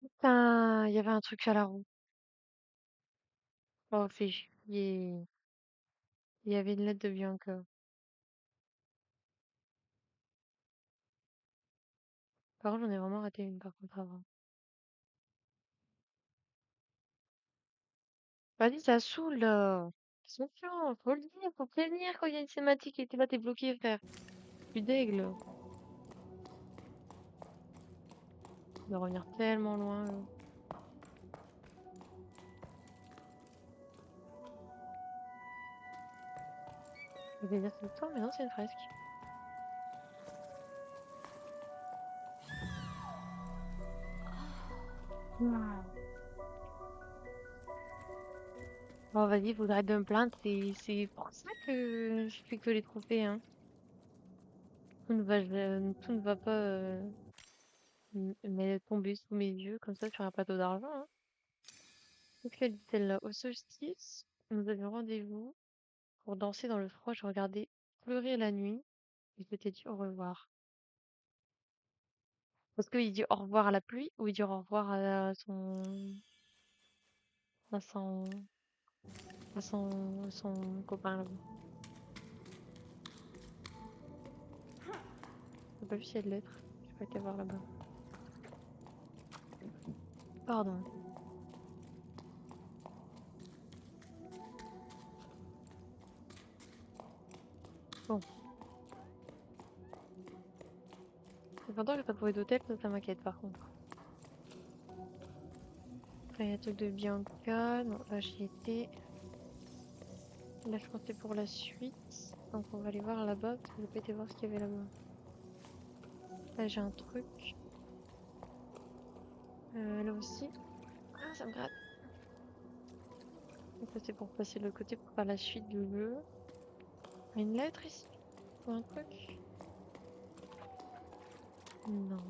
[SPEAKER 1] Putain, il y avait un truc à la roue. Oh, fais chier. Il y avait une lettre de Bianca. Par contre, j'en ai vraiment raté une, par contre, avant. Vas-y, ça saoule, là. Ils sont chiants, faut le dire, faut prévenir quand il y a une thématique et t'es là, t'es bloqué, frère. Je suis deg, là. De revenir tellement loin, là. Je vais dire tout le temps, mais non, c'est une fresque. Hmm. Bon, vas-y, faudrait de me plaindre. C'est pour ça que je fais que les trophées, hein. Tout ne va pas tomber sous mes yeux comme ça sur un plateau d'argent, hein. Qu'est-ce qu'elle dit celle-là? Au solstice, nous avions rendez-vous pour danser dans le froid. Je regardais pleurer la nuit et je t'ai dit au revoir. Est-ce qu'il dit au revoir à la pluie ou il dit au revoir à son copain là-bas? J'ai pas vu s'il y a de lettres. Je vais pas été voir là-bas. Pardon. Bon. Cependant, j'ai pas trouvé d'hôtel, ça m'inquiète par contre. Après, il y a le truc de Bianca. Non, là j'y étais. Là, je comptais pour la suite. Donc, on va aller voir là-bas parce que j'ai pas été voir ce qu'il y avait là-bas. Là, j'ai un truc. Là aussi. Ah, ça me gratte. Donc, ça, c'est pour passer de l'autre côté pour faire la suite du jeu. Une lettre ici? Ou un truc? Non.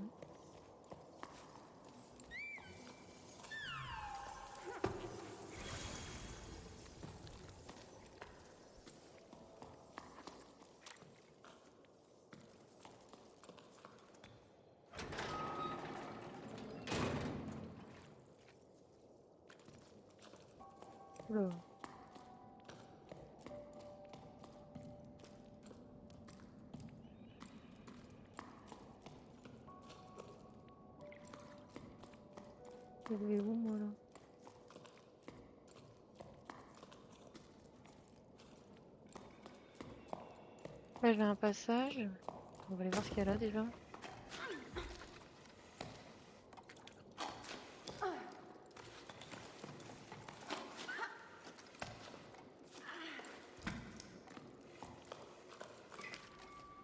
[SPEAKER 1] Oula. Je vais où, moi, là? Là, j'ai un passage. On va aller voir ce qu'il y a là, déjà.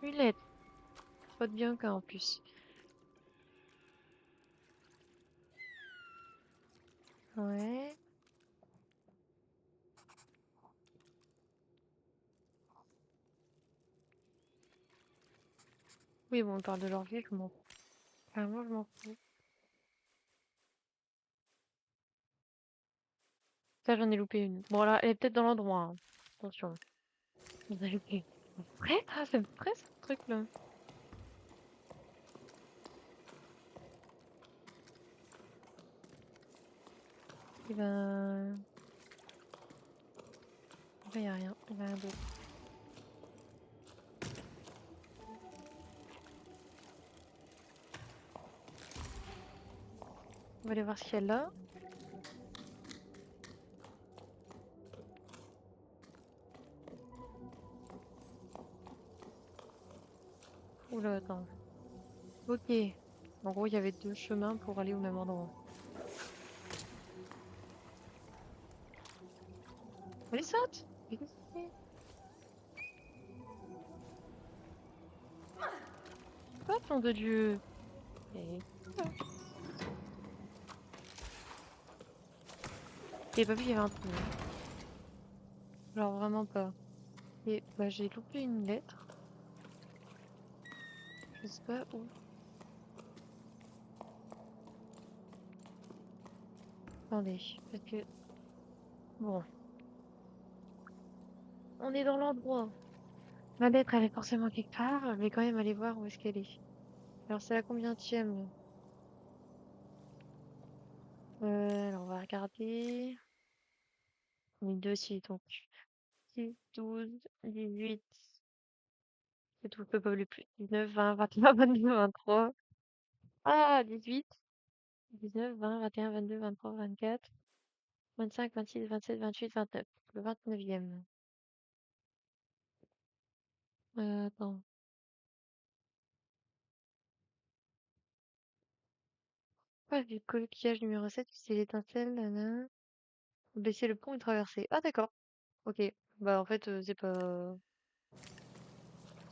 [SPEAKER 1] Une lettre. Pas de Bianca, en plus. Ouais. Oui, bon, on parle de leur vie, je m'en fous. Moi, je m'en fous. Ça, j'en ai loupé une. Bon, là, elle est peut-être dans l'endroit, hein. Attention. J'en ai loupé. Vrai? Ah, c'est vrai, ce truc-là. Et ben... Il y a rien. Il y a rien d'autre. On va aller voir ce qu'il y a là. Oula, attends. Ok. En gros, il y avait deux chemins pour aller au même endroit. Allez, saute! Mais qu'est-ce que c'est? Hop, nom de Dieu! Et... J'ai pas vu qu'il y avait un trou, hein. Genre, vraiment pas. Et bah, j'ai loupé une lettre. Je sais pas où. Attendez, parce que... Bon, on est dans l'endroit. Ma lettre, elle est forcément quelque part. Je vais quand même aller voir où est-ce qu'elle est. Alors, c'est la combienième? Alors, on va regarder. On est dessus, donc. 6, 12, 18. C'est tout, je peux pas aller plus. 19, 20, 21, 22, 23. Ah, 18, 19, 20, 21, 22, 23, 24, 25, 26, 27, 28, 29. Le 29e. Attends. Pas du coquillage numéro 7, c'est l'étincelle, nanana. Baisser le pont et traverser. Ah, d'accord. Ok. Bah, en fait, c'est pas...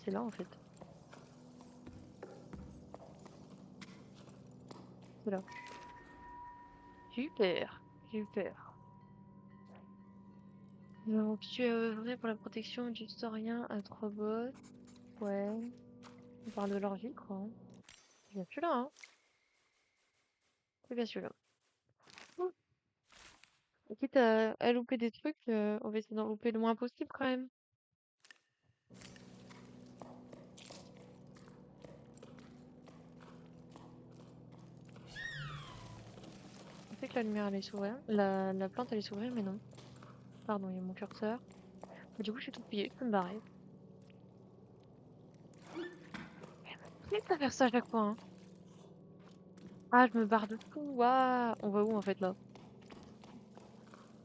[SPEAKER 1] C'est là, en fait. C'est là. Super, super. Donc, tu es œuvré pour la protection du historien Astrobot. Ouais, on parle de leur vie, quoi. Hein. C'est bien celui-là, hein. C'est bien celui-là. Ouh. Et quitte à louper des trucs, on va essayer d'en louper le moins possible, quand même. On sait que la lumière allait s'ouvrir. La plante allait s'ouvrir, mais non. Pardon, il y a mon curseur. Mais du coup, je suis tout pliée. Je peux me barrer. Qu'est-ce que faire ça à chaque fois, hein? Ah, je me barre de tout. Waouh! On va où, en fait, là?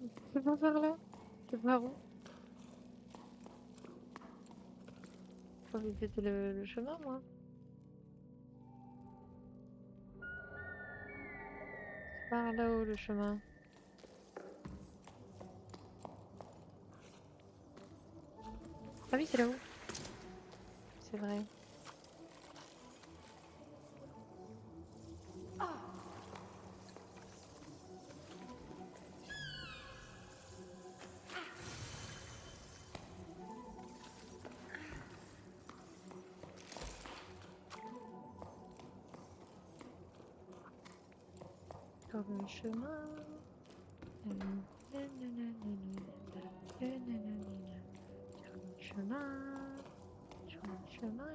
[SPEAKER 1] Je peux pas faire là? Je pars où? Je pensais que c'était le chemin, moi. Par là-haut, le chemin. Ah oui, c'est là-haut. C'est vrai. Sur le chemin. Sur le chemin. Sur le chemin.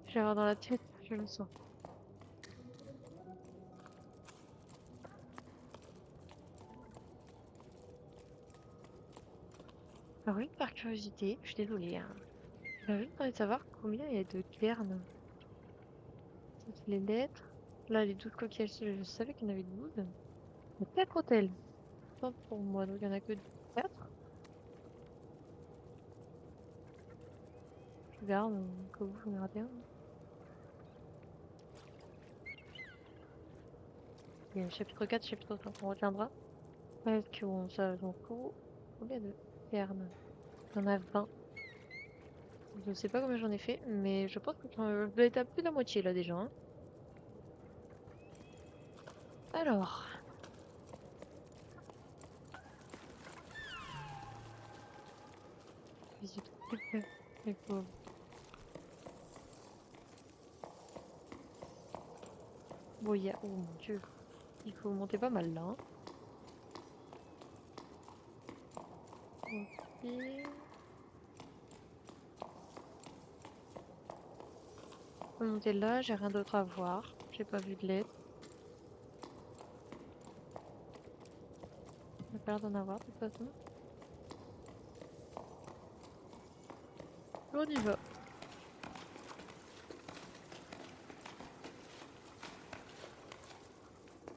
[SPEAKER 1] Je vais avoir dans la tête, je le sens. Alors oui, par curiosité, je suis désolée, hein. J'avais juste envie de savoir combien il y a de cairns. Ça, c'est les lettres. Là, les 12 coquillages, je savais qu'il y en avait 12. Il y a 4 hôtels. Pas pour moi, donc il y en a que 4. Je regarde, au cas où j'en ai raté un. Il y a le chapitre 4, chapitre 5, on retiendra. Parce que bon, ça, j'en fous. Combien de cairns? Il y en a 20. Je sais pas combien j'en ai fait, mais je pense que je dois être à plus de la moitié là déjà. Hein. Alors, visite. Les pauvres. Bon, il y a... Oh mon dieu. Il faut monter pas mal là. Hein. Ok. Faut monter là, j'ai rien d'autre à voir. J'ai pas vu de lettre. Il a pas l'air d'en avoir de toute façon. On y va.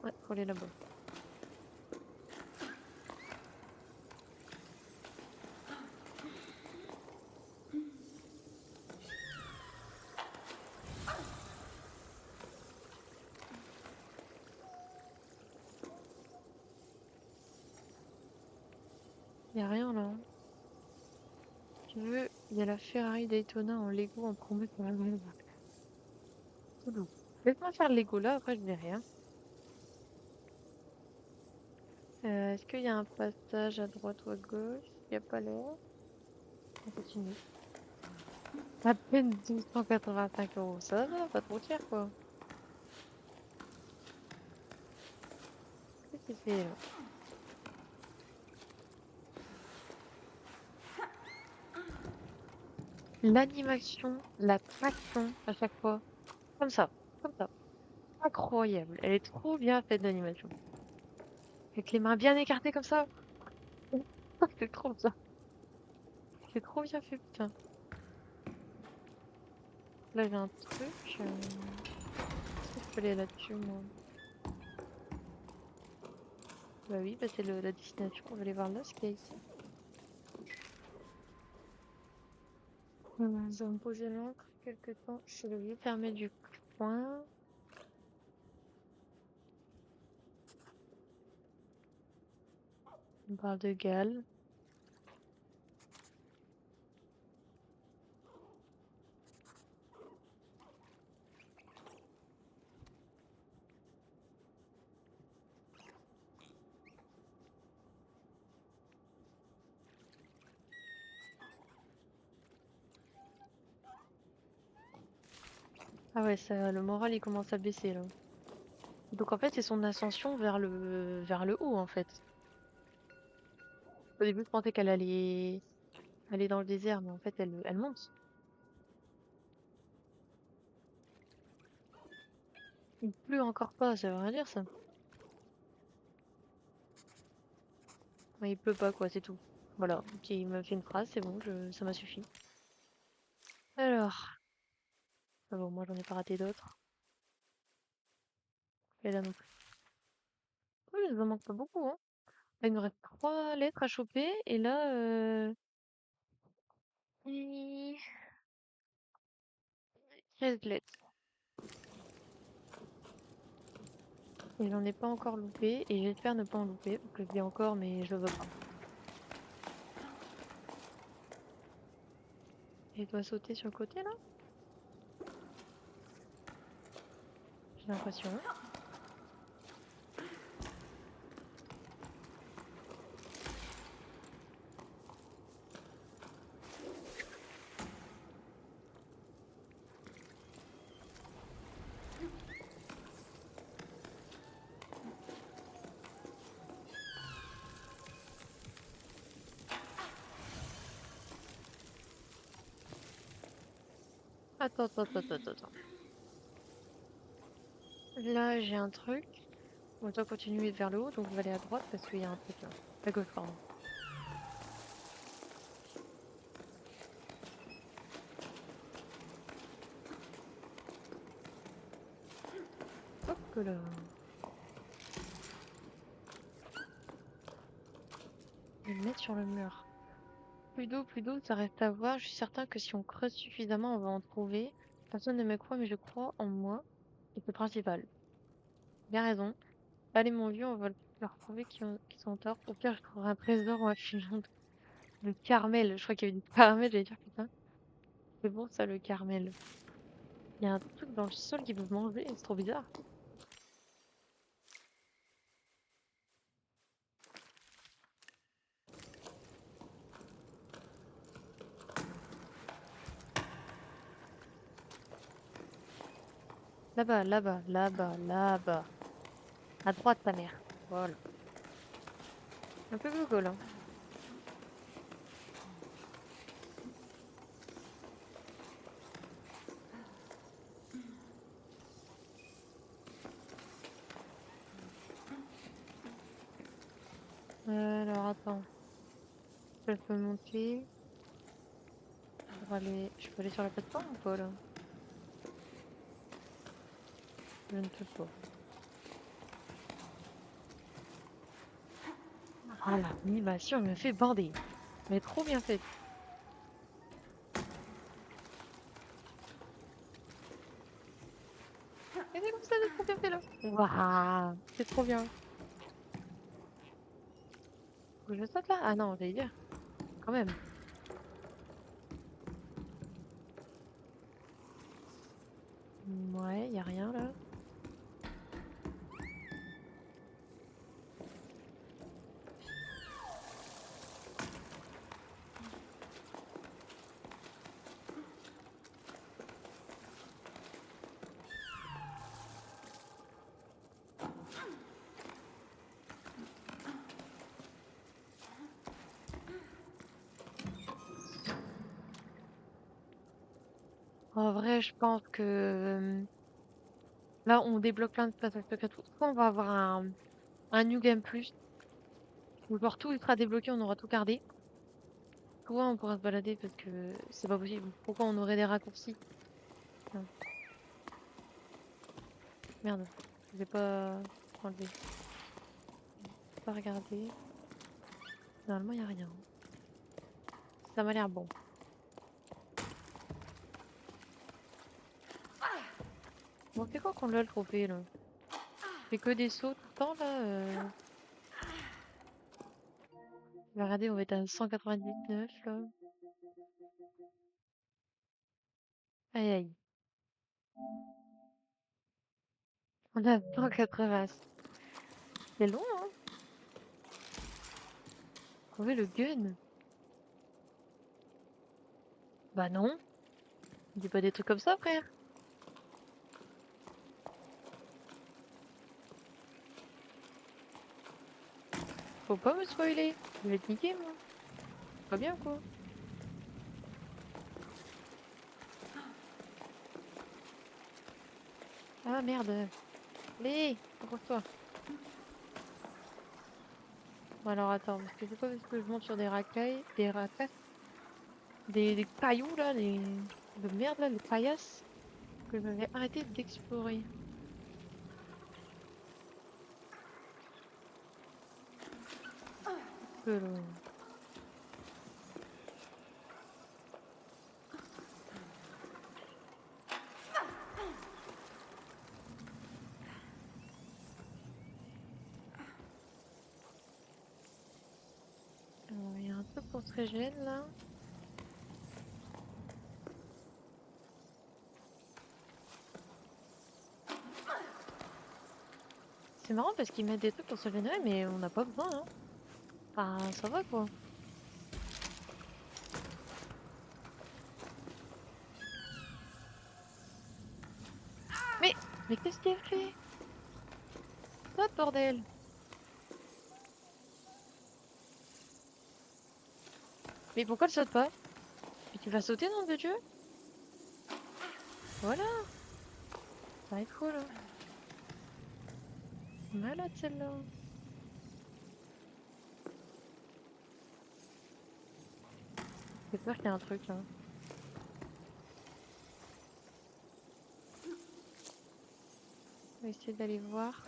[SPEAKER 1] Ouais, faut aller là-bas. Y a rien là. Hein. Si tu veux, il y a la Ferrari Daytona en Lego en promo sur la maison. C'est bon. Laisse-moi faire le Lego là, après je verrai rien. Est-ce qu'il y a un passage à droite ou à gauche? Il n'y a pas l'air. On continue. À peine 1285 €. Ça va, pas trop cher quoi. Qu'est-ce que c'est là? L'animation, la traction à chaque fois. Comme ça, comme ça. Incroyable. Elle est trop bien faite l'animation. Avec les mains bien écartées comme ça. C'est trop bien. C'est trop bien fait, putain. Là, j'ai un truc. Est-ce que je peux aller là-dessus, moi? Bah oui, bah c'est la destination. On va aller voir là, ce qu'il y a ici. Nous allons poser l'encre quelque temps chez le vieux fermier du coin. On parle de Galles. Ah ouais, ça, le moral il commence à baisser là. Donc en fait, c'est son ascension vers le haut en fait. Au début, je pensais qu'elle allait aller dans le désert, mais en fait, elle monte. Il pleut encore pas, ça veut rien dire ça. Ouais, il pleut pas quoi, c'est tout. Voilà, ok, il m'a fait une phrase, c'est bon, ça m'a suffi. Alors, ah bon, moi j'en ai pas raté d'autres. Et là non plus. Oui, il en manque pas beaucoup, hein. Là, il nous reste 3 lettres à choper, et là, et- 13 lettres. Et j'en ai pas encore loupé, et j'espère ne pas en louper, parce que je dis encore, mais je veux pas. Et il doit sauter sur le côté là? J'ai l'impression. Attends. Là, j'ai un truc. On doit continuer vers le haut, donc on va aller à droite parce qu'il y a un truc là. À gauche, pardon. Hop là. Je vais le mettre sur le mur. Plus d'eau, ça reste à voir. Je suis certain que si on creuse suffisamment, on va en trouver. Personne ne me croit, mais je crois en moi. Et c'est le principal. Bien raison. Allez, mon vieux, on va leur prouver qu'ils sont tort. Au pire, je trouverai un trésor ou un filon de caramel. Je crois qu'il y avait du caramel, j'allais dire putain. C'est bon ça, le caramel. Il y a un truc dans le sol qu'ils peuvent manger, c'est trop bizarre. Là-bas. À droite, ta mère. Voilà. Un peu Google, hein. Alors, attends. Je peux monter pour aller... Je peux aller sur la plateforme ou pas, là? Je ne peux pas. Ah, l'animation me fait bander. Mais trop bien faite. Et c'est comme ça, c'est trop bien fait, là. Waouh, c'est trop bien. Faut que je saute, là? Ah non, j'allais dire. Quand même. Ouais, y a rien, là. En vrai, je pense que... là, on débloque plein de passages secrets. Soit on va avoir un New Game Plus, où genre tout sera débloqué, on aura tout gardé. Soit on pourra se balader parce que c'est pas possible. Pourquoi on aurait des raccourcis? Non. Merde. Je vais pas enlever. Pas regarder. Normalement, y a rien. Ça m'a l'air bon. Bon, c'est quoi qu'on l'a le trophée là? Fait que des sauts tout le temps là. Regardez, on va être à 199 là. Aïe aïe. On a 180. C'est long, hein? Trouver le gun. Bah non. Dis pas des trucs comme ça, frère. Faut pas me spoiler. Je vais te niquer, moi. Pas bien, quoi. Ah, merde. Allez, accroche-toi. Bon, alors, attends, parce que c'est pas parce que je monte sur des racailles, des cailloux, là, de merde, là, les paillasses, que je vais arrêter d'explorer. Que le- Il y a un truc pour se régénérer, là. C'est marrant parce qu'ils mettent des trucs pour se régénérer, mais on n'a pas besoin, hein. Enfin, ça va, quoi. Mais, mais qu'est-ce qu'elle fait? Saute, bordel! Mais pourquoi elle saute pas? Mais tu vas sauter, nom de Dieu? Voilà, ça va être cool, hein. Malade, celle-là. J'ai peur qu'il y ait un truc, là. On va essayer d'aller voir.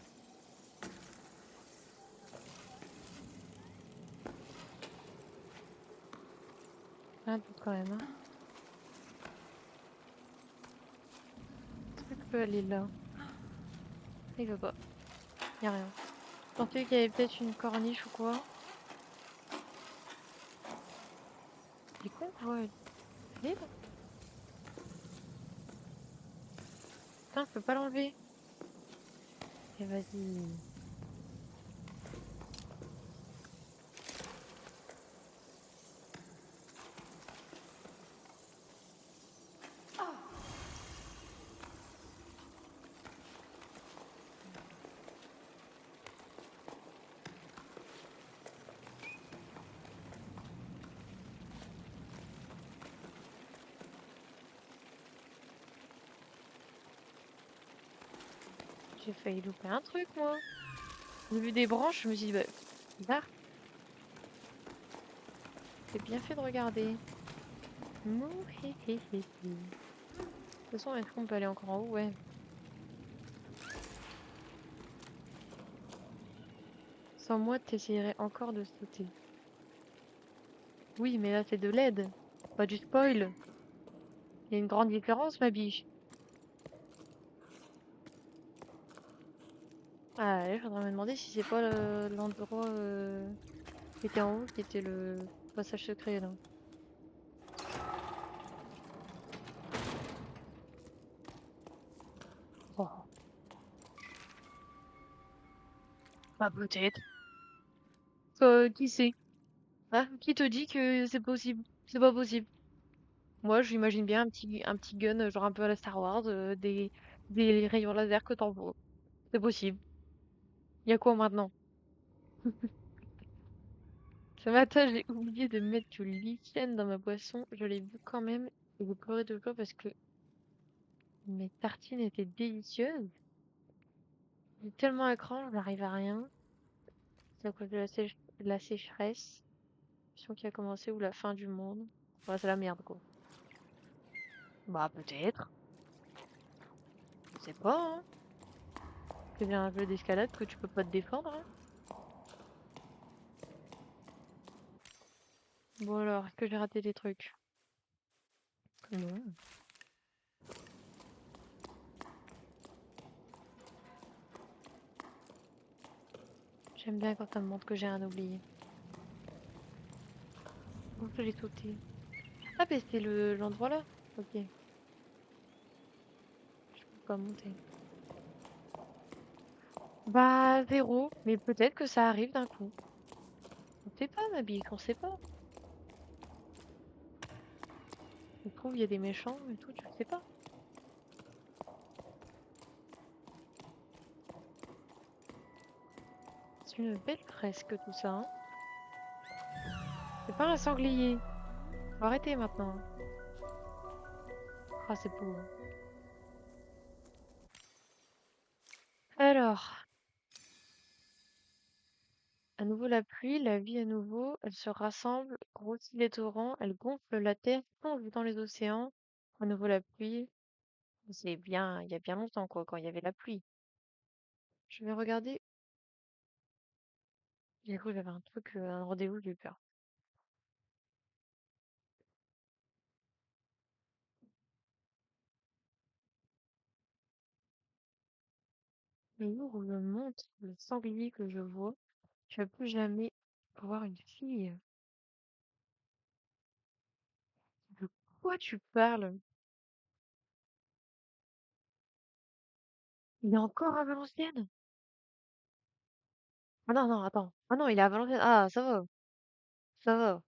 [SPEAKER 1] Un doute quand même, hein. Le truc peut aller là. Il veut pas. Y a rien. Je pensais qu'il y avait peut-être une corniche ou quoi. C'est con, quoi. Elle est là. Putain, je peux pas l'enlever. Et vas-y. J'ai failli louper un truc, moi. J'ai vu des branches, je me suis dit, bah, bizarre. C'est bien fait de regarder. Mouh, hé, hé, hé, hé. De toute façon, est-ce qu'on peut aller encore en haut? Ouais. Sans moi, t'essayerais encore de sauter. Oui, mais là, c'est de l'aide. Pas du spoil. Il y a une grande différence, ma biche. Ah, ouais, faudrait me demander si c'est pas l'endroit qui était en haut, qui était le passage secret, là. Oh, bah peut-être. Qui sait? Hein? Qui te dit que c'est possible? C'est pas possible. Moi, j'imagine bien un petit gun, genre un peu à la Star Wars, des rayons laser que t'envoies. C'est possible. Y a quoi maintenant? Ce matin, j'ai oublié de mettre du lichen dans ma boisson. Je l'ai bu quand même. Et j'ai pleuré de joie parce que mes tartines étaient délicieuses. J'ai tellement à cran, je n'arrive à rien. C'est à cause de de la sécheresse. Qui a commencé ou la fin du monde. Ouais, c'est la merde, quoi. Bah, peut-être. Je sais pas, hein. C'est bien un jeu d'escalade que tu peux pas te défendre, hein. Bon alors, est-ce que j'ai raté des trucs? Non. J'aime bien quand ça me montre que j'ai rien oublié. Où que j'ai sauté? Ah, ben c'est l'endroit là? Ok, je peux pas monter. Bah, zéro, mais peut-être que ça arrive d'un coup. On sait pas, ma bille, on sait pas. On trouve, il y a des méchants et tout, tu sais pas. une belle fresque tout ça, hein. C'est pas un sanglier. Faut arrêter maintenant. Ah, c'est beau, hein. Alors, à nouveau la pluie, la vie à nouveau, elle se rassemble, grossit les torrents, elle gonfle la terre, plonge dans les océans. À nouveau la pluie. C'est bien, il y a bien longtemps quoi, quand il y avait la pluie. Je vais regarder. J'ai cru que j'avais un truc, un rendez-vous, j'ai eu peur. Le jour où je monte le sanglier que je vois, je ne vais plus jamais voir une fille. De quoi tu parles? Il est encore à Valenciennes? Ah non, non, attends. Ah non, il est à Valenciennes. Ah, ça va, ça va.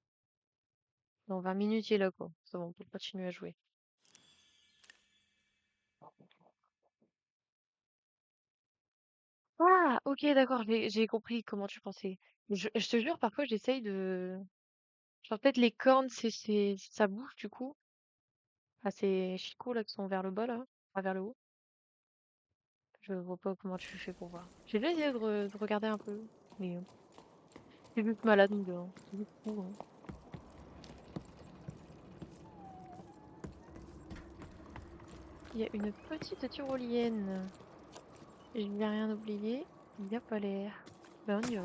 [SPEAKER 1] Dans 20 minutes, il est là, quoi. C'est bon, on peut continuer à jouer. Ah, ok, d'accord, j'ai compris comment tu pensais. Je te jure, parfois, j'essaye de... Genre, peut-être les cornes, ça bouge, du coup. Ah, ces chicots, là, qui sont vers le bas, là. Pas vers le haut. Je vois pas comment tu fais pour voir. J'ai déjà essayé de regarder un peu, mais c'est juste malade, mon gars, hein. C'est juste fou, hein. Il y a une petite tyrolienne. Je n'ai rien oublié. Il n'y a pas l'air. Ben, on y va.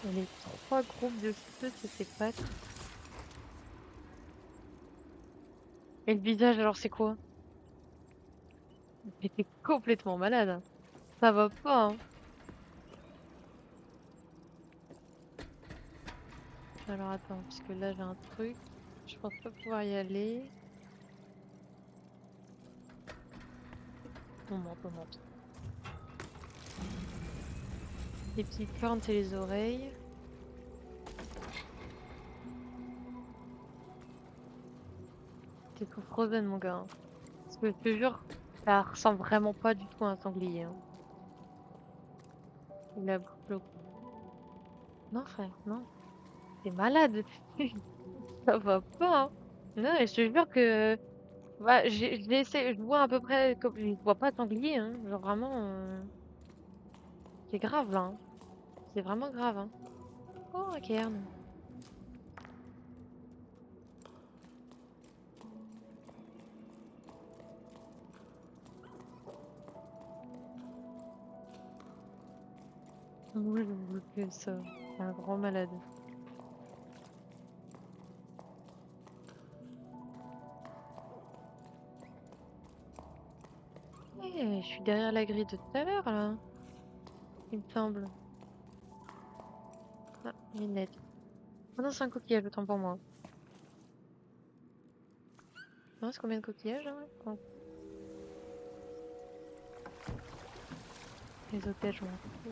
[SPEAKER 1] Il y a les trois groupes de feu sur ses pattes. Et le visage, alors c'est quoi? Mais t'es complètement malade, hein. Ça va pas, hein. Alors attends, parce que là j'ai un truc. Je pense pas pouvoir y aller. On monte, on monte. Les petites cornes, c'est les oreilles. T'es tout frozen, mon gars, hein. Parce que je te jure, ça ressemble vraiment pas du tout à un sanglier, hein. Il a bouffé au- Non, frère, non. T'es malade. Ça va pas, hein. Non, et je te jure que bah, je vois à peu près comme je vois pas de sanglier, hein. Genre vraiment, c'est grave là, hein. C'est vraiment grave, hein. Oh, un cairn. Moi, je veux que ça. C'est un grand malade. Eh, je suis derrière la grille de tout à l'heure là, il me semble. Ah, il y a une lettre. Ah non, c'est un coquillage, autant pour moi. Non, c'est combien de coquillages là? Les hôtels, je m'en fous.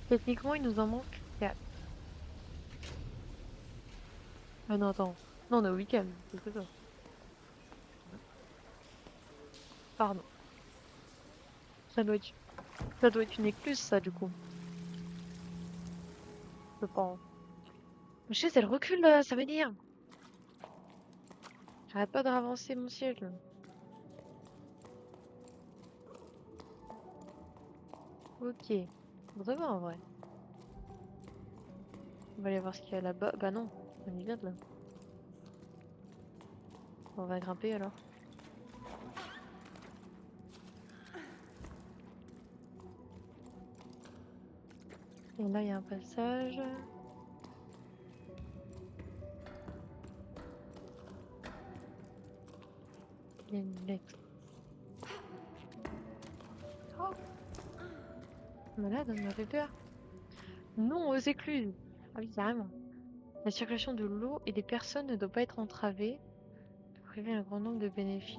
[SPEAKER 1] Techniquement, il nous en manque 4. Ah non, attends. Non, on est au week-end, c'est ça. Pardon. Ça doit être, ça doit être une écluse, ça, du coup. Je pense. Je sais, elle recule, là, ça veut dire. J'arrête pas de ravancer mon siège, là. Ok. Bon, ça va, en vrai. On va aller voir ce qu'il y a là-bas. Bah non, on y vient de là. On va grimper, alors. Et là, il y a un passage. Il y a une lettre. Oh, malade, on m'a fait peur. Non aux écluses. Ah oui, carrément. La circulation de l'eau et des personnes ne doit pas être entravée. priver un grand nombre de bénéfices.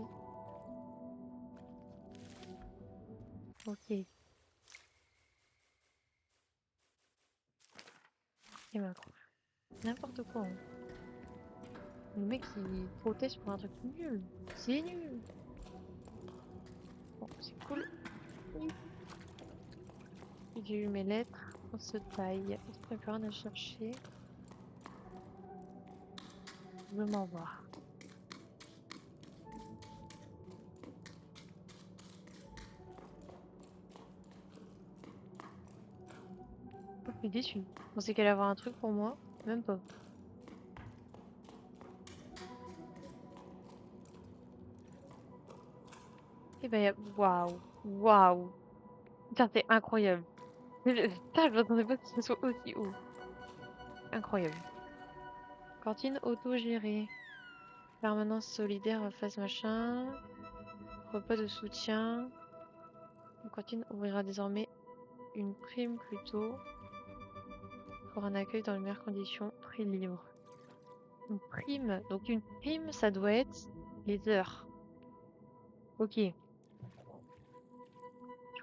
[SPEAKER 1] Ok. Et Macron. N'importe quoi, hein. Le mec il proteste pour un truc nul. C'est nul. Bon, c'est cool. Oui. J'ai eu mes lettres. On se taille. Est-ce qu'il n'y a plus rien à chercher? Je m'en vais. Je suis déçue. Je pensais qu'elle allait avoir un truc pour moi. Même pas. Eh ben, waouh. Waouh. Putain, c'est incroyable. Putain, je m'attendais pas que ce soit aussi haut. Incroyable. Cantine autogérée. Permanence solidaire face machin. Repas de soutien. La cantine ouvrira désormais une prime plutôt pour un accueil dans les meilleures conditions. Prix libre. Une prime. Donc une prime, ça doit être les heures. Ok. Je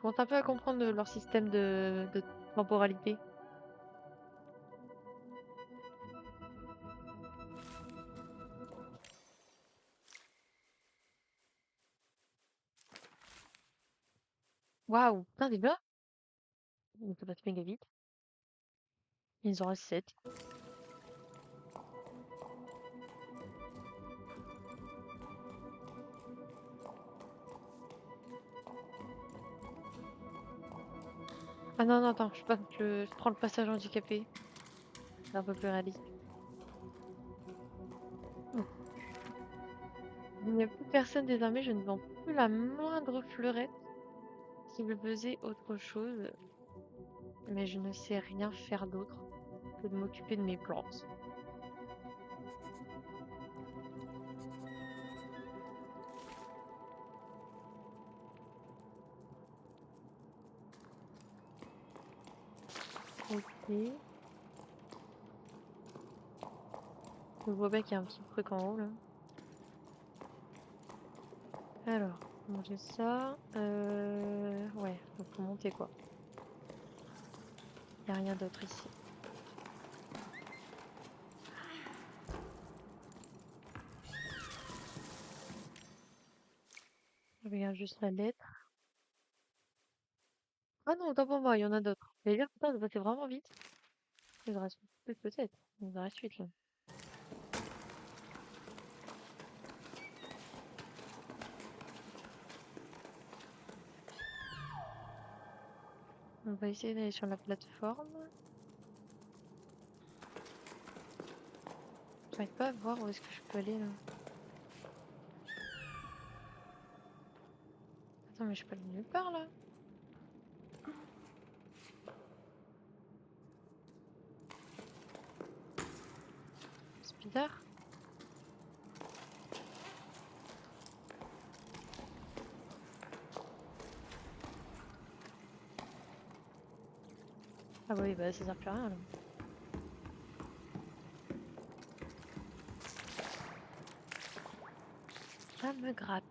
[SPEAKER 1] commence un peu à comprendre leur système de temporalité. Waouh. Putain, déjà? Ça passe méga vite. Ils en restent 7. Ah non, non, attends, je prends le passage handicapé. C'est un peu plus réaliste. Oh. Il n'y a plus personne désormais, je ne vends plus la moindre fleurette. Si je faisais autre chose, mais je ne sais rien faire d'autre que de m'occuper de mes plantes. Ok. Je vois bien qu'il y a un petit truc en haut là. Alors, manger ça. Ouais, donc faut monter quoi. Il n'y a rien d'autre ici. Je regarde juste la lettre. Ah non, autant pour moi, il y en a d'autres. J'allais dire, putain, ça passait vraiment vite. Il en reste plus peut-être. Il en reste 8 là. On va essayer d'aller sur la plateforme. J'arrive pas à voir où est-ce que je peux aller là. Attends, mais je peux aller nulle part là. C'est bizarre. Ah bah oui, bah ça sert plus à rien là. Ça me gratte.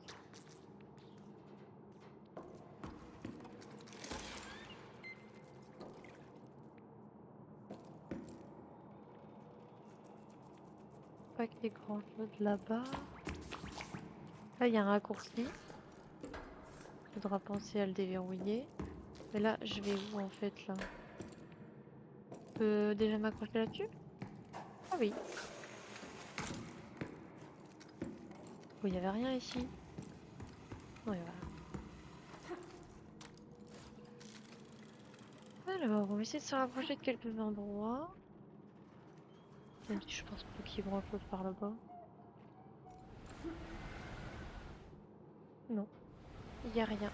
[SPEAKER 1] Pas qu'il y ait grand chose là-bas. Là, il y a un raccourci. Faudra penser à le déverrouiller. Mais là, je vais où en fait là? Je peux déjà m'accrocher là-dessus? Ah oui. Oh, il y avait rien ici. Ouais, voilà. Alors, on va essayer de se rapprocher de quelques endroits. Même si je pense pas qu'il y ait grand chose par là-bas. Non, il y a rien.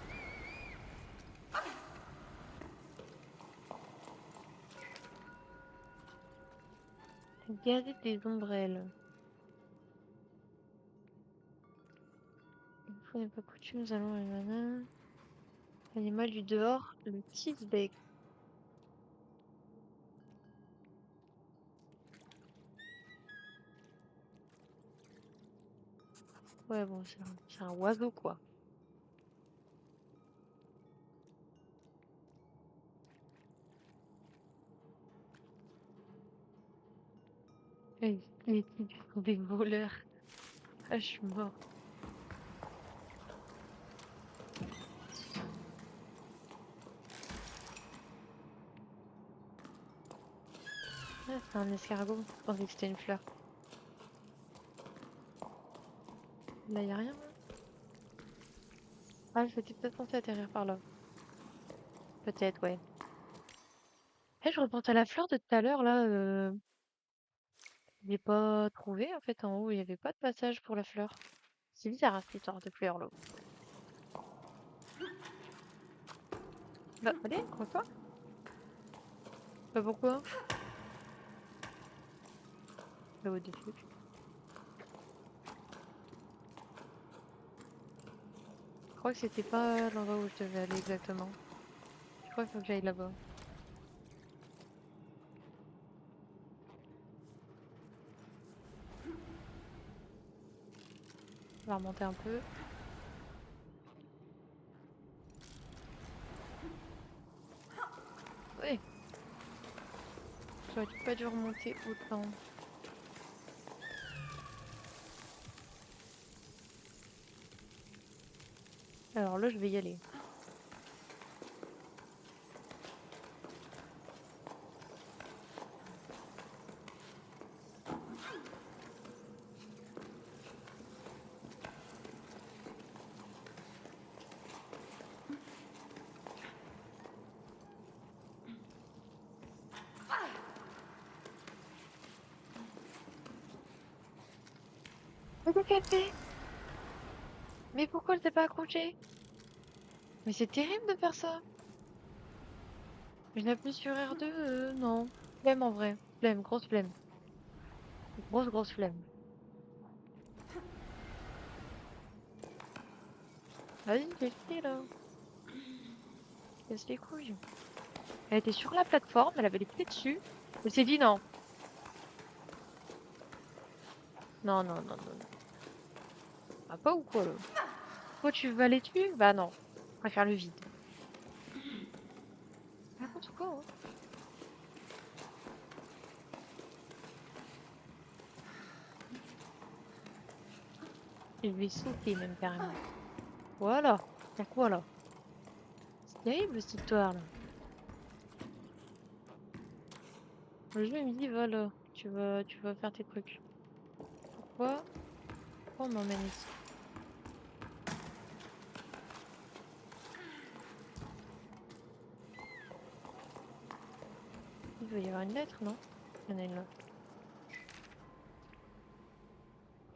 [SPEAKER 1] Gazette des ombrelles. Une fois n'est pas coutume, nous allons à Mana. Animal du dehors, le tisbec. Ouais, bon, c'est un oiseau, quoi. Et les types sont des voleurs. Ah, je suis mort. Ah, c'est un escargot. Je pensais que c'était une fleur. Là, y a rien, là. Ah, j'étais peut-être censé atterrir par là. Peut-être, ouais. Eh, je repense à la fleur de tout à l'heure, là. J'ai pas trouvé, en fait, en haut. Il y avait pas de passage pour la fleur. C'est bizarre, cette histoire de fleur, là. Bah, allez, crois-toi. Bah, pourquoi? Bah, what the fuck. Je crois que c'était pas l'endroit où je devais aller exactement. Je crois qu'il faut que j'aille là-bas. On va remonter un peu. Ouais, j'aurais pas dû remonter autant. Alors là, je vais y aller. Mais qu'est-ce qu'elle fait? Mais pourquoi elle s'est pas accrochée? Mais c'est terrible de faire ça. Je l'appuie sur R2, non. Flemme en vrai. Flemme, grosse flemme. Grosse flemme. Vas-y, fais chier là. Casse les couilles. Elle était sur la plateforme, elle avait les pieds dessus. Elle s'est dit non. Non, non, non, non, non. Ah, pas ou quoi là? Toi, tu veux aller dessus? Bah non. Je préfère le vide. N'importe quoi, hein. Je vais sauter même carrément. Voilà. Y'a quoi là? C'est terrible cette histoire là. Le jeu il me dit voilà, tu vas faire tes trucs. Pourquoi? Pourquoi on m'emmène ici? Il doit y avoir une lettre, non? Il y en a une là.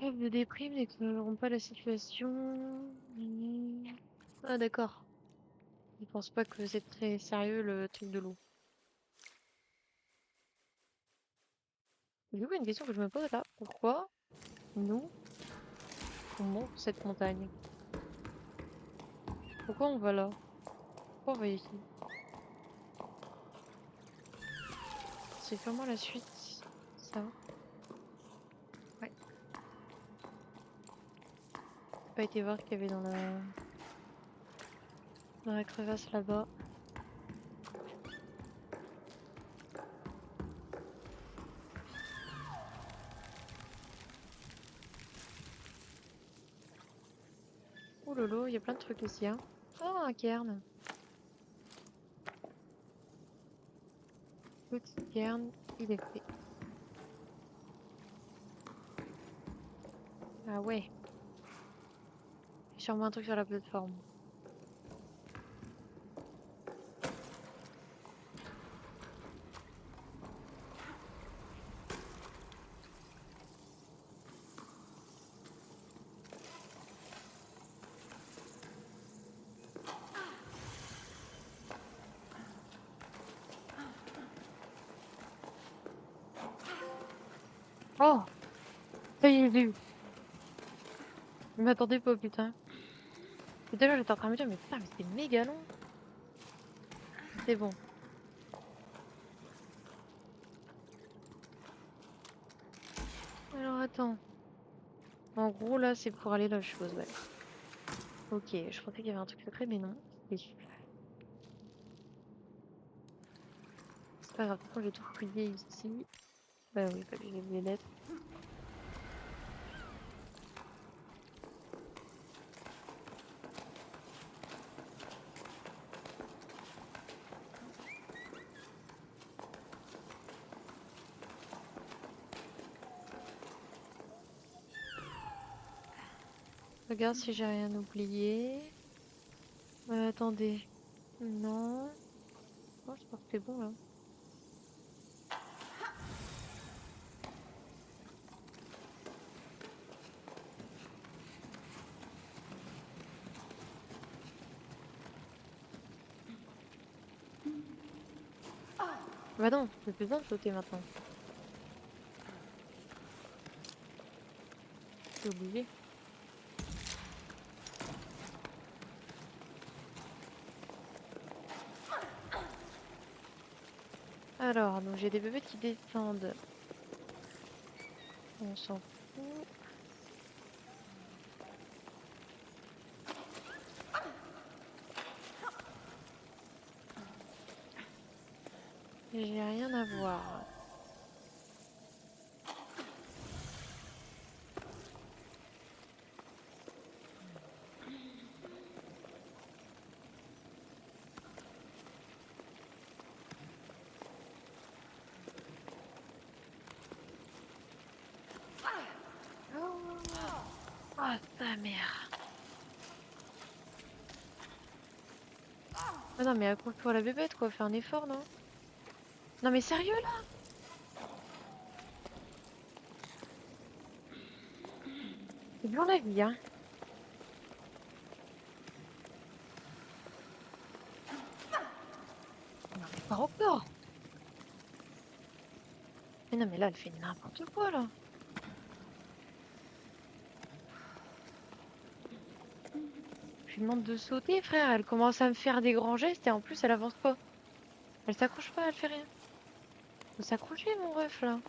[SPEAKER 1] Rêve de déprime, n'ignoreront pas la situation. Ah d'accord. Je pense pas que c'est très sérieux le truc de l'eau. Du coup, une question que je me pose là. Pourquoi nous, on monte cette montagne? Pourquoi on va là? Pourquoi on va ici? C'est sûrement la suite. Ça. Ouais. J'ai pas été voir ce qu'il y avait dans la crevasse là-bas. Oh lolo, il y a plein de trucs ici, hein. Oh, un cairn. Petit cairn, il est fait. Ah ouais. Il y a sûrement un truc sur la plateforme. Oh! Ça y est, je l'ai eu. Je m'attendais pas, putain. Et d'ailleurs, j'étais en train de me dire, mais putain, mais c'est méga long. C'est bon. Alors attends. En gros, là, c'est pour aller là, je suppose, ouais. Ok, je pensais qu'il y avait un truc secret, mais non. Oui. C'est pas grave, de toute façon, j'ai tout fouillé ici. Bah oui, bah, j'ai les lettres. Regarde si j'ai rien oublié. Attendez. Non. Oh, je pense que c'est bon, là. Bah non, j'ai plus besoin de sauter maintenant. Je suis obligée. Alors, donc j'ai des bébés qui descendent. On s'en fout. J'ai rien à voir. Oh, oh ta mère. Ah non, mais accroche-toi à la bébête, quoi. Fais un effort, non? Non, mais sérieux, là? C'est dur la vie, hein. Non, mais pas encore. Mais non, mais là, elle fait n'importe quoi, là. Je lui demande de sauter, frère. Elle commence à me faire des grands gestes et en plus, elle avance pas. Elle s'accroche pas, elle fait rien. Faut s'accrocher, mon ref, là.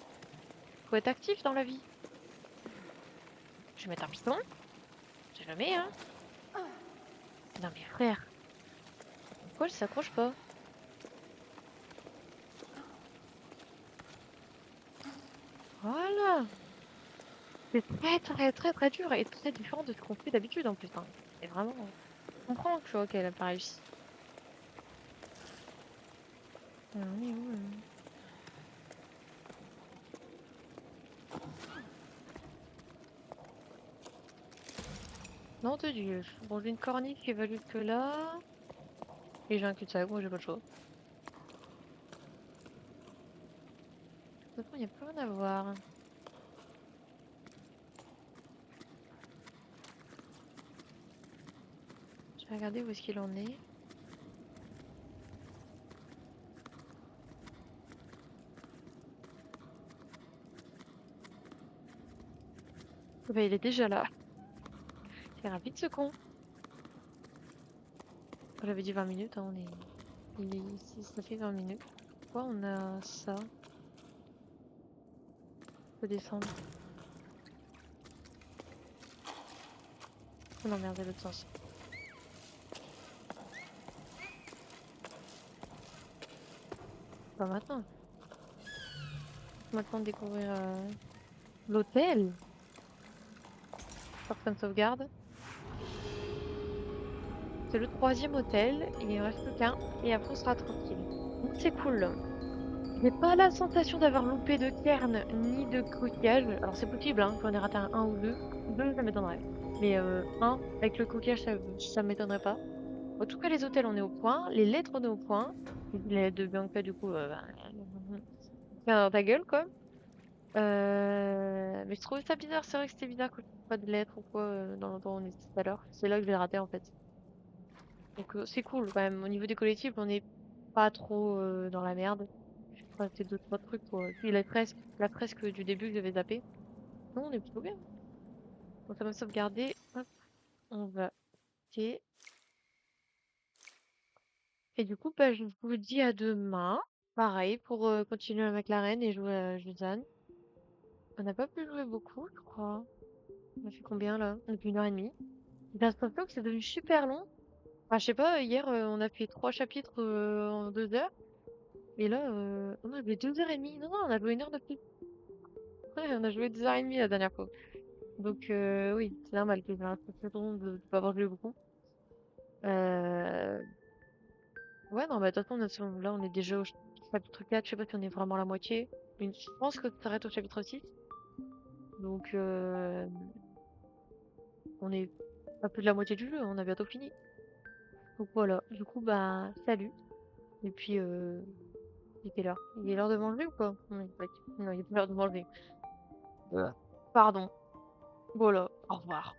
[SPEAKER 1] Faut être actif dans la vie. Je vais mettre un piston. C'est jamais, hein. Non, mais frère. Pourquoi elle s'accroche pas? Voilà. C'est très, très, très, très dur et très différent de ce qu'on fait d'habitude, en plus, hein. C'est vraiment... Je comprends, tu vois, qu'elle a pas réussi. Alors, on est où, là? Non, de Dieu. Bon, j'ai une corniche qui va jusque là. Et j'ai un cul-de-sac, moi j'ai pas le choix. De toute façon, il n'y a plus rien à voir. Je vais regarder où est-ce qu'il en est. Bah, il est déjà là. C'est rapide ce con. J'avais dit 20 minutes, hein, on est... Il est ici, ça fait 20 minutes. Pourquoi on a ça? On peut descendre. Oh non, merde, à l'autre sens. Pas maintenant. Maintenant de découvrir l'hôtel. Personne sauvegarde. C'est le troisième hôtel. Il en reste plus qu'un. Et après, on sera tranquille. Donc c'est cool. J'ai pas la sensation d'avoir loupé de cairn ni de coquillage. Alors c'est possible, hein, que j'en ai raté un ou deux. Deux, ça m'étonnerait. Mais un, avec le coquillage, ça m'étonnerait pas. En tout cas, les hôtels, on est au point. Les lettres, on est au point. Les lettres de Bianca, du coup, tiens dans ta gueule, quoi. Mais je trouvais ça bizarre. C'est vrai que c'était bizarre que je trouve pas de lettres ou quoi dans l'endroit où on était tout à l'heure. C'est là que je l'ai raté, en fait. Donc c'est cool, quand même. Au niveau des collectifs, on n'est pas trop dans la merde. Enfin, c'est deux, trois trucs, quoi. Puis la fresque du début que j'avais zappé. Non, on est plutôt bien. Bon, ça m'a sauvegardé. Hop, on va quitter. Et du coup, bah, je vous dis à demain. Pareil, pour continuer avec la reine et jouer à Juzan. On n'a pas pu jouer beaucoup, je crois. On a fait combien là? Depuis 1 heure et demie. J'ai l'impression que c'est devenu super long. Enfin, je sais pas, hier on a fait 3 chapitres en 2 heures. Et là, on a joué 2 heures et demie. Non, non, on a joué 1 heure de plus. Ouais, on a joué 2 heures et demie la dernière fois. Donc oui, c'est normal que j'ai l'impression de pas avoir joué beaucoup. Euh... Ouais, non, bah de toute façon, là on est déjà au chapitre 4. Je sais pas si on est vraiment à la moitié. Mais je pense que ça s'arrête au chapitre 6. Donc on est à plus de la moitié du jeu, on a bientôt fini. Donc voilà, du coup, bah salut. Et puis, il est quelle heure? Il est l'heure de manger ou quoi? Non, non, il est pas l'heure de manger. Pardon. Voilà, au revoir.